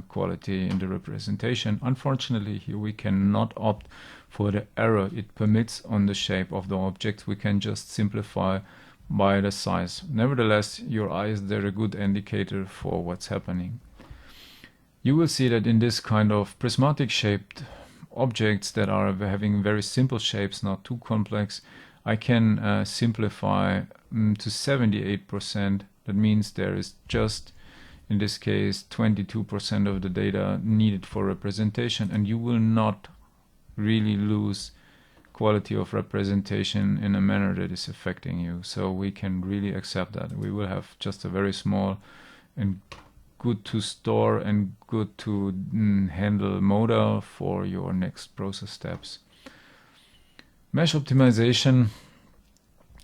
quality in the representation. Unfortunately, here we cannot opt for the error it permits on the shape of the object. We can just simplify by the size. Nevertheless, your eye is there a good indicator for what's happening. You will see that in this kind of prismatic shaped objects that are having very simple shapes, not too complex, I can simplify to 78%. That means there is just, in this case, 22% of the data needed for representation, and you will not really lose quality of representation in a manner that is affecting you. So we can really accept that. We will have just a very small and good to store and good to handle model for your next process steps. Mesh optimization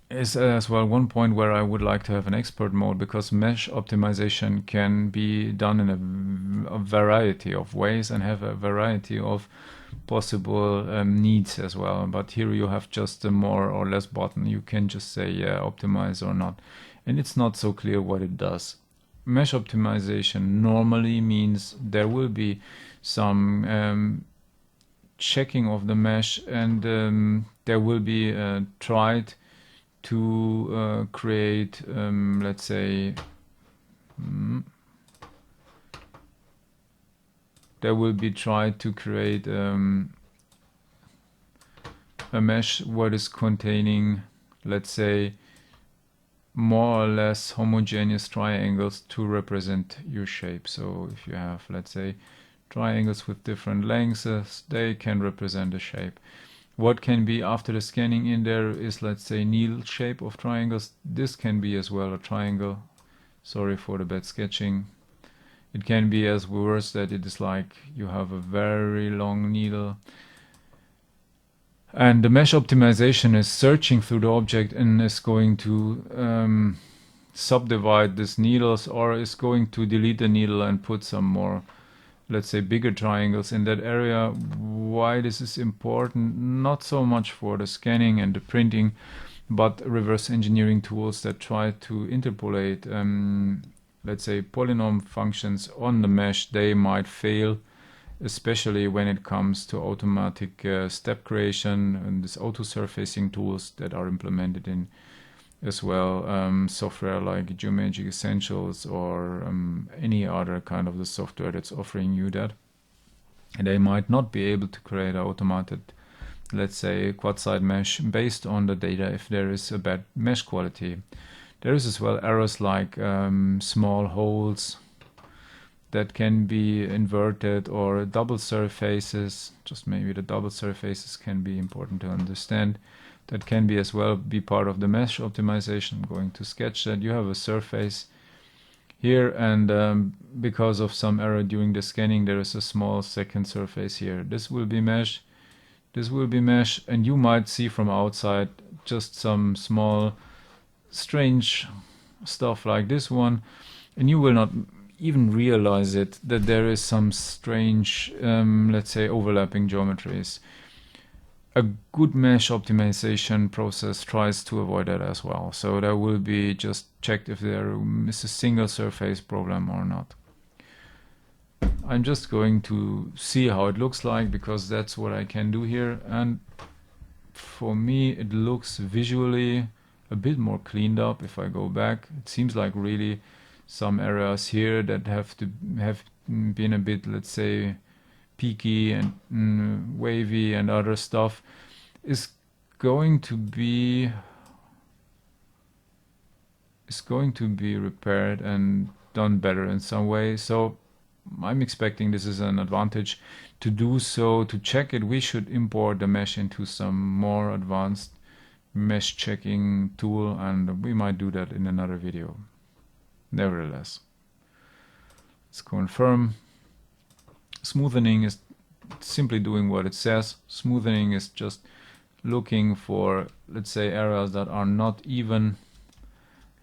is as well one point where I would like to have an expert mode, because mesh optimization can be done in a variety of ways and have a variety of possible needs as well. But here you have just a more or less button. You can just say yeah, optimize or not, and it's not so clear what it does. Mesh optimization normally means there will be some checking of the mesh, and there will be tried to create, let's say, there will be tried to create a mesh what is containing, let's say, more or less homogeneous triangles to represent your shape. So if you have, let's say, triangles with different lengths, they can represent a shape. What can be after the scanning in there is, let's say, needle shape of triangles. This can be as well a triangle. Sorry for the bad sketching. It can be as worse that it is like you have a very long needle. And the mesh optimization is searching through the object and is going to subdivide these needles, or is going to delete the needle and put some more, let's say, bigger triangles in that area. Why this is important? Not so much for the scanning and the printing, but reverse engineering tools that try to interpolate, let's say, polynomial functions on the mesh, they might fail, especially when it comes to automatic step creation and these auto surfacing tools that are implemented in as well software like Geomagic Essentials or any other kind of the software that's offering you that. And they might not be able to create an automated, let's say, quad-side mesh based on the data if there is a bad mesh quality. There is as well errors like small holes that can be inverted, or double surfaces. Just maybe the double surfaces can be important to understand. That can be as well be part of the mesh optimization. I'm going to sketch that. You have a surface here, and because of some error during the scanning, there is a small second surface here. This will be meshed. This will be mesh, and you might see from outside just some small strange stuff like this one, and you will not even realize it that there is some strange, let's say, overlapping geometries. A good mesh optimization process tries to avoid that as well. So there will be just checked if there is a single surface problem or not. I'm just going to see how it looks like, because that's what I can do here. And for me, it looks visually a bit more cleaned up. If I go back, it seems like really some areas here that have been a bit, let's say, peaky and wavy and other stuff is going to be repaired and done better in some way. So I'm expecting this is an advantage. To do so, to check it, we should import the mesh into some more advanced mesh checking tool, and we might do that in another video. Nevertheless, let's confirm. Smoothing is simply doing what it says. Smoothing is just looking for, let's say, areas that are not even,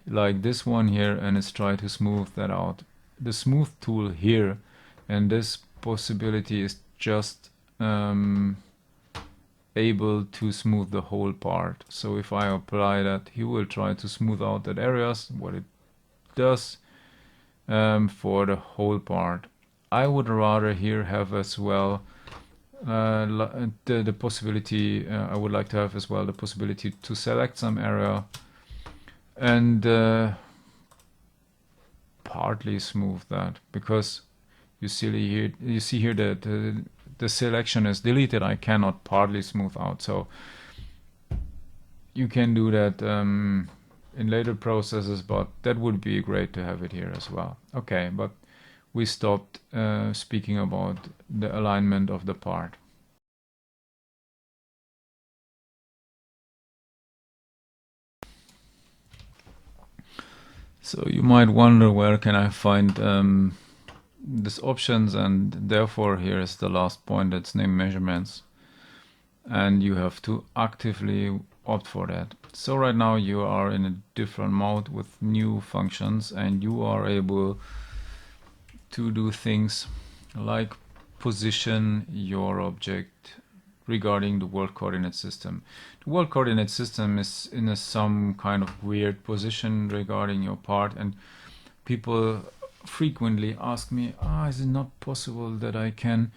like this one here, and it's trying to smooth that out. The smooth tool here and this possibility is just able to smooth the whole part. So if I apply that, he will try to smooth out that areas, what it does for the whole part. I would rather here have as well the possibility, I would like to have as well the possibility to select some area and partly smooth that, because you see here that the selection is deleted. I cannot partly smooth out, so you can do that in later processes, but that would be great to have it here as well. Okay, but we stopped speaking about the alignment of the part. So you might wonder, where can I find these options, and therefore here is the last point, that's named measurements, and you have to actively opt for that. So right now you are in a different mode with new functions, and you are able to do things like position your object regarding the world coordinate system. The world coordinate system is in some kind of weird position regarding your part, and people frequently ask me, is it not possible that I can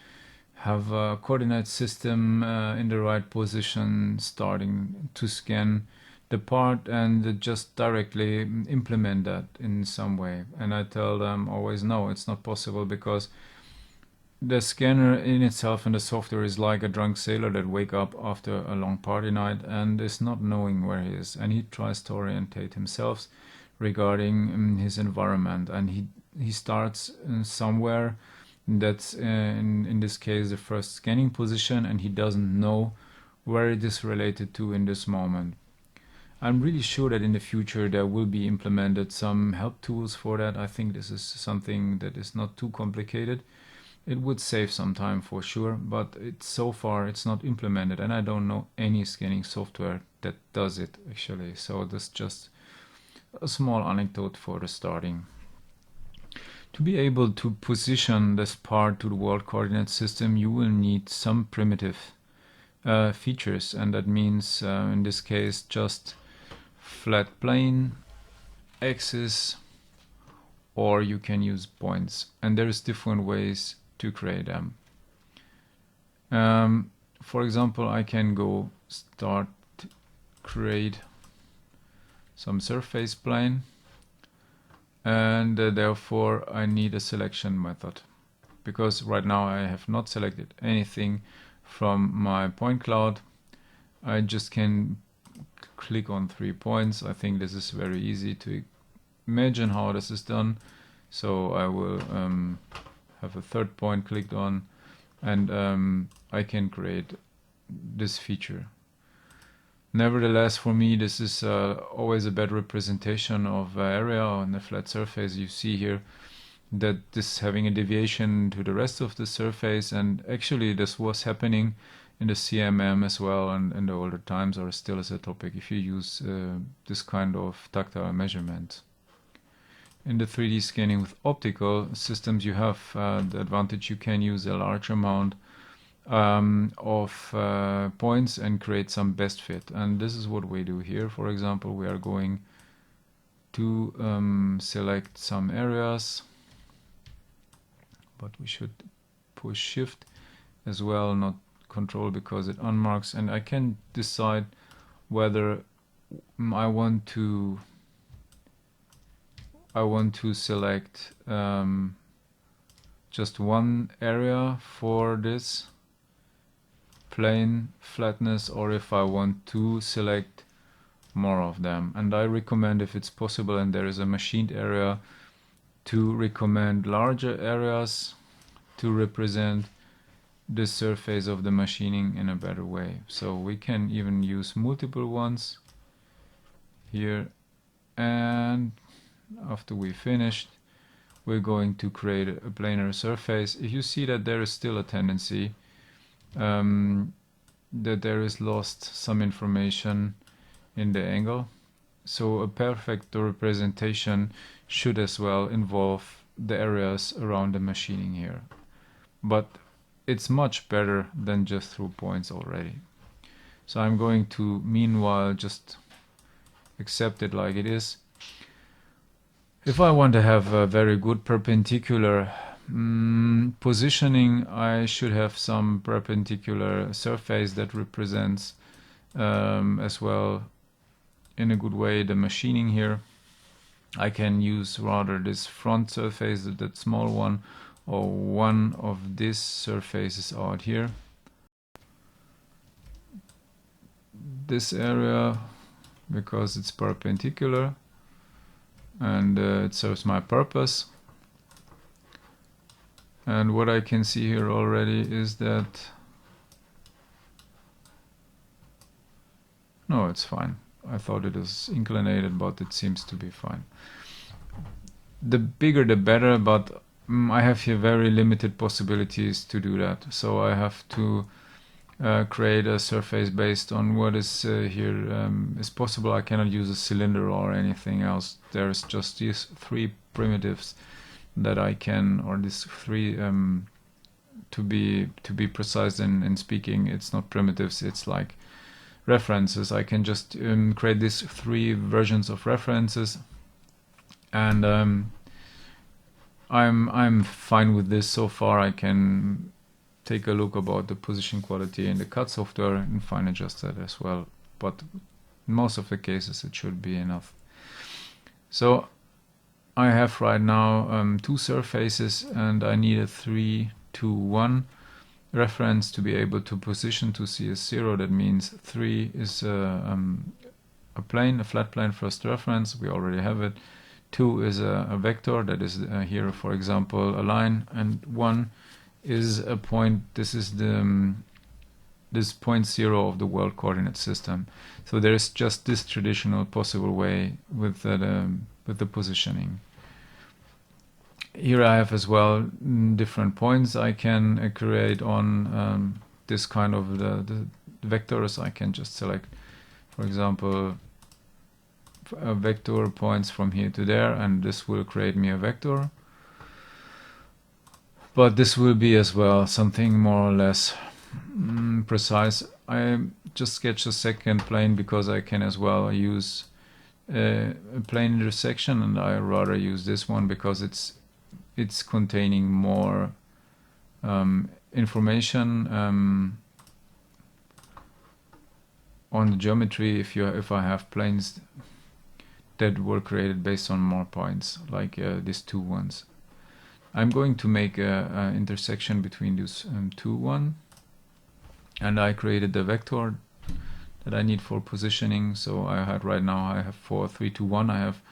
have a coordinate system in the right position starting to scan the part and just directly implement that in some way? And I tell them always, no, it's not possible, because the scanner in itself and the software is like a drunk sailor that wake up after a long party night and is not knowing where he is, and he tries to orientate himself regarding his environment, and he starts somewhere that's in this case the first scanning position, and he doesn't know where it is related to in this moment. I'm really sure that in the future there will be implemented some help tools for that. I think this is something that is not too complicated. It would save some time for sure, but so far it's not implemented, and I don't know any scanning software that does it actually. So that's just a small anecdote for the starting. To be able to position this part to the world coordinate system, you will need some primitive features, and that means in this case just flat plane, axis, or you can use points, and there's different ways to create them. For example, I can go start create some surface plane, and therefore I need a selection method, because right now I have not selected anything from my point cloud. I just can click on 3 points. I think this is very easy to imagine how this is done. So I will have a third point clicked on, and I can create this feature. Nevertheless, for me, this is always a bad representation of area on the flat surface. You see here that this having a deviation to the rest of the surface, and actually this was happening in the CMM as well, and in the older times, or still as a topic if you use this kind of tactile measurement. In the 3D scanning with optical systems, you have the advantage you can use a large amount of points and create some best fit. And this is what we do here. For example, we are going to select some areas, but we should push Shift as well, not Control, because it unmarks, and I can decide whether I want to select just one area for this plane flatness, or if I want to select more of them. And I recommend, if it's possible and there is a machined area, to recommend larger areas to represent the surface of the machining in a better way. So we can even use multiple ones here, and after we finished, we're going to create a planar surface. If you see that there is still a tendency that there is lost some information in the angle, so a perfect representation should as well involve the areas around the machining here. But it's much better than just through points already. So I'm going to meanwhile just accept it like it is. If I want to have a very good perpendicular positioning, I should have some perpendicular surface that represents as well in a good way the machining here. I can use rather this front surface, that small one, or one of these surfaces out here. This area, because it's perpendicular and it serves my purpose. And what I can see here already is that no, it's fine. I thought it was inclinated, but it seems to be fine. The bigger the better, but I have here very limited possibilities to do that. So I have to create a surface based on what is here is possible. I cannot use a cylinder or anything else. There's just these three primitives that I can, or these three to be precise in speaking, it's not primitives, it's like references. I can just create these three versions of references, and I'm fine with this so far. I can take a look about the position quality in the CAD software and fine adjust that as well, but in most of the cases it should be enough. So I have right now two surfaces, and I need a 3, 2, 1 reference to be able to position to CS0. That means 3 is a plane, a flat plane first reference. We already have it. 2 is a vector, that is here, for example, a line, and 1 is a point. This is the this point 0 of the world coordinate system. So there is just this traditional possible way with the positioning. Here I have as well different points I can create on this kind of the vectors. I can just select, for example, vector points from here to there, and this will create me a vector. But this will be as well something more or less precise. I just sketch a second plane because I can as well use a plane intersection, and I rather use this one because it's containing more information on the geometry. If I have planes that were created based on more points, like these two ones. I'm going to make an intersection between these two one, and I created the vector that I need for positioning. So I have right now, I have 4, 3, 2, 1. I have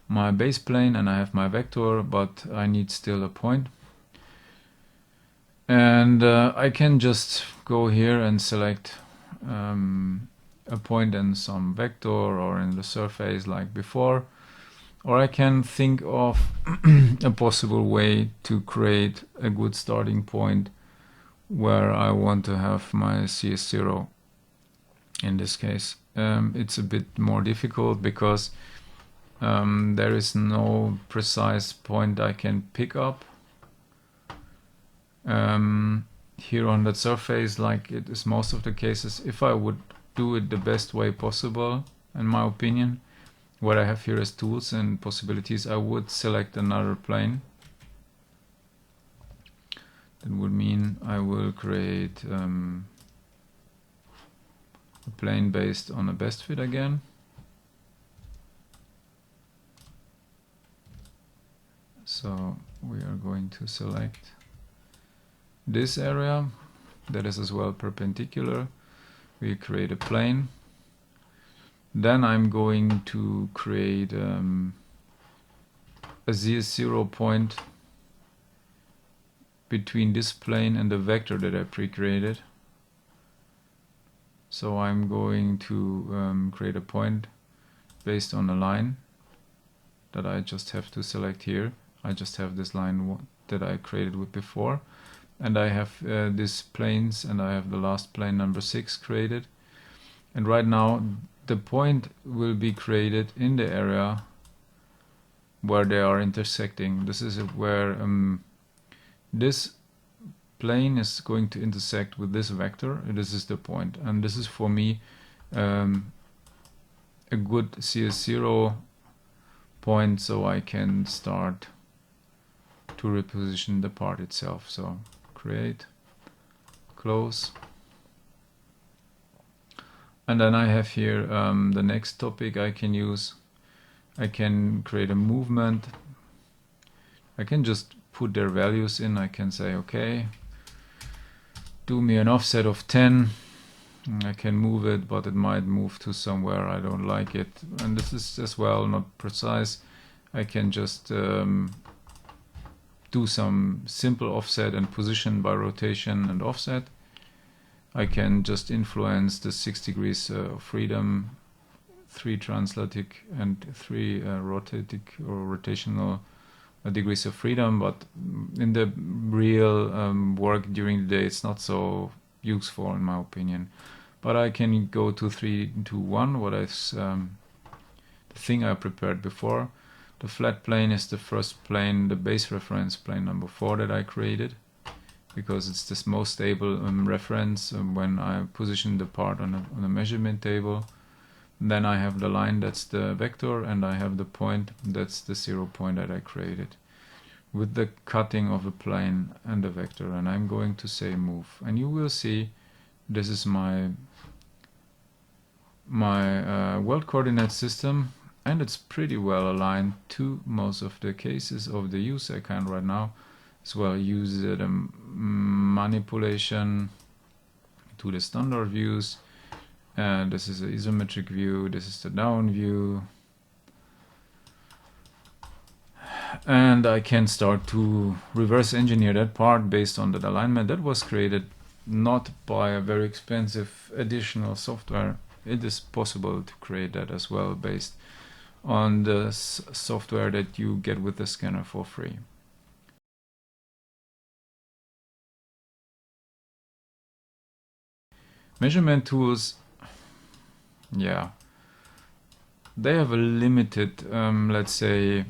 my base plane and I have my vector, but I need still a point. And I can just go here and select a point and some vector, or in the surface like before. Or I can think of a possible way to create a good starting point where I want to have my CS0 in this case. It's a bit more difficult because there is no precise point I can pick up here on that surface, like it is most of the cases. If I would do it the best way possible, in my opinion, what I have here as tools and possibilities, I would select another plane. That would mean I will create a plane based on a best fit again. So we are going to select this area that is as well perpendicular. We create a plane. Then I'm going to create a Z0 point between this plane and the vector that I pre-created. So I'm going to create a point based on a line that I just have to select here. I just have this line that I created with before, and I have these planes, and I have the last plane number 6 created. And right now the point will be created in the area where they are intersecting. This is where this plane is going to intersect with this vector. This is the point, and this is for me a good CS0 point, so I can start to reposition the part itself. So create, close, and then I have here the next topic I can use. I can create a movement. I can just put their values in. I can say, okay, do me an offset of 10. I can move it, but it might move to somewhere I don't like it. And this is as well not precise. I can just do some simple offset and position by rotation and offset. I can just influence the 6 degrees of freedom, 3 translatic and 3 rotational degrees of freedom, but in the real work during the day it's not so useful in my opinion. But I can go to 3, 2, 1, what is the thing I prepared before. The flat plane is the first plane, the base reference plane number 4 that I created, because it's this most stable reference when I position the part on a measurement table. Then I have the line, that's the vector, and I have the point, that's the 0 point that I created with the cutting of a plane and the vector. And I'm going to say move, and you will see this is my world coordinate system, and it's pretty well aligned to most of the cases of the use. I can right now as well use the manipulation to the standard views. And this is an isometric view, this is the down view, and I can start to reverse engineer that part based on that alignment that was created not by a very expensive additional software. It is possible to create that as well based on the software that you get with the scanner for free. Measurement tools, yeah, they have a limited, let's say,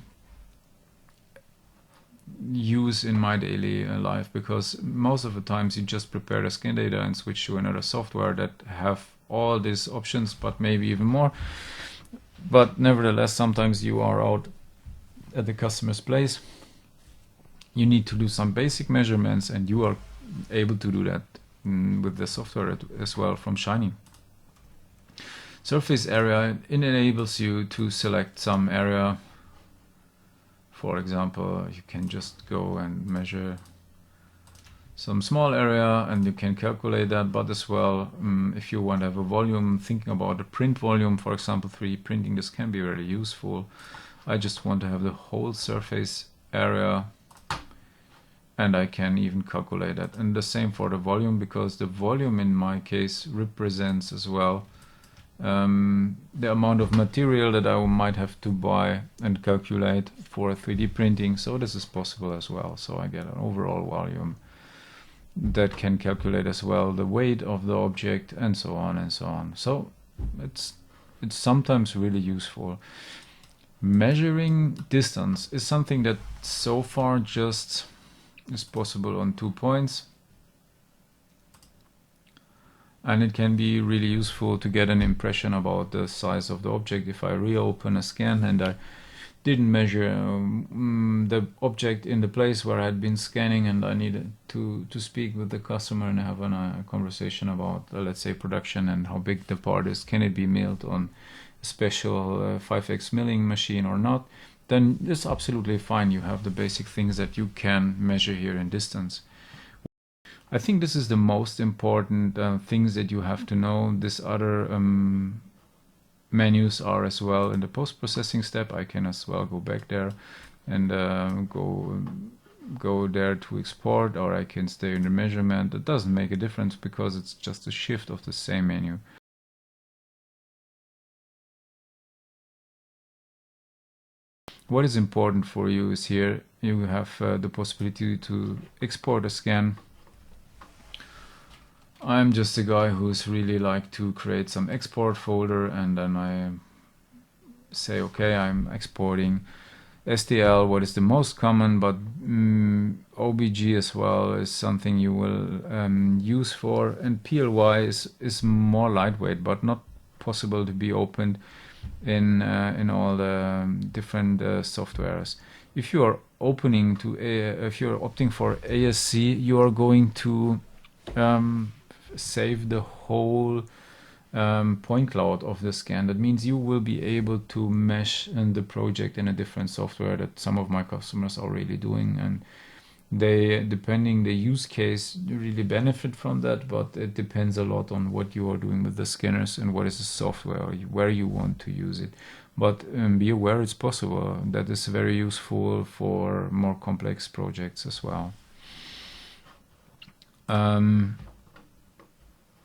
use in my daily life, because most of the times you just prepare the scan data and switch to another software that have all these options, but maybe even more. But nevertheless, sometimes you are out at the customer's place, you need to do some basic measurements, and you are able to do that with the software as well from Shiny. Surface area, it enables you to select some area. For example, you can just go and measure some small area and you can calculate that, but as well, if you want to have a volume, thinking about the print volume, for example, 3D printing, this can be very useful. I just want to have the whole surface area, and I can even calculate that. And the same for the volume, because the volume in my case represents as well the amount of material that I might have to buy and calculate for 3D printing. So this is possible as well. So I get an overall volume. that can calculate as well the weight of the object and so on and so on. So it's sometimes really useful. Measuring distance is something that so far just is possible on 2 points. And it can be really useful to get an impression about the size of the object. If I reopen a scan and I didn't measure the object in the place where I had been scanning, and I needed to speak with the customer and have a conversation about, let's say, production and how big the part is. Can it be milled on a special 5x milling machine or not? Then it's absolutely fine. You have the basic things that you can measure here in distance. I think this is the most important things that you have to know. This other menus are as well in the post-processing step. I can as well go back there and go there to export, or I can stay in the measurement. It doesn't make a difference because it's just a shift of the same menu. What is important for you is here you have the possibility to export a scan. I'm just a guy who's really like to create some export folder, and then I say, okay, I'm exporting STL, what is the most common, but OBG as well is something you will use for, and PLY is more lightweight, but not possible to be opened in all the different softwares. If you are opening to if you're opting for ASC, you are going to save the whole point cloud of the scan. That means you will be able to mesh in the project in a different software that some of my customers are really doing, and they, depending the use case, really benefit from that, but it depends a lot on what you are doing with the scanners and what is the software where you want to use it. But be aware it's possible. That is very useful for more complex projects as well.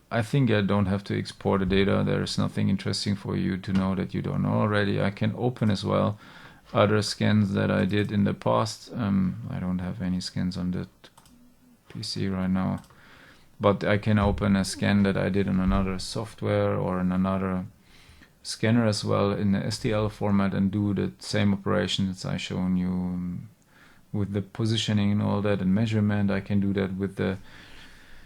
I think I don't have to export the data. There's nothing interesting for you to know that you don't know already. I can open as well other scans that I did in the past. I don't have any scans on the PC right now, but I can open a scan that I did on another software or in another scanner as well in the STL format and do the same operations I shown you with the positioning and all that and measurement. I can do that with the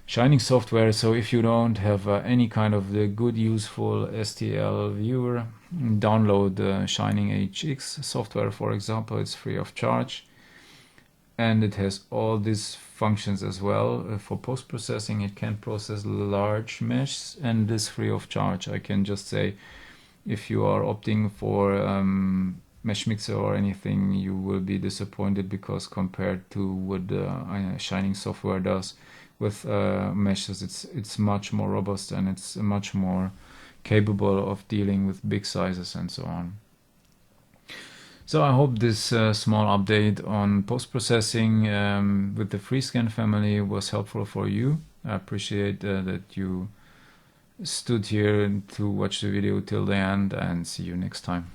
Shining software. So if you don't have any kind of the good useful STL viewer, download the Shining HX software, for example. It's free of charge, and it has all these functions as well. For post-processing, it can process large meshes, and this free of charge. I can just say, if you are opting for mesh mixer or anything, you will be disappointed, because compared to what the Shining software does with meshes, it's much more robust, and it's much more capable of dealing with big sizes and so on. So I hope this small update on post-processing with the FreeScan family was helpful for you. I appreciate that you stood here to watch the video till the end, and see you next time.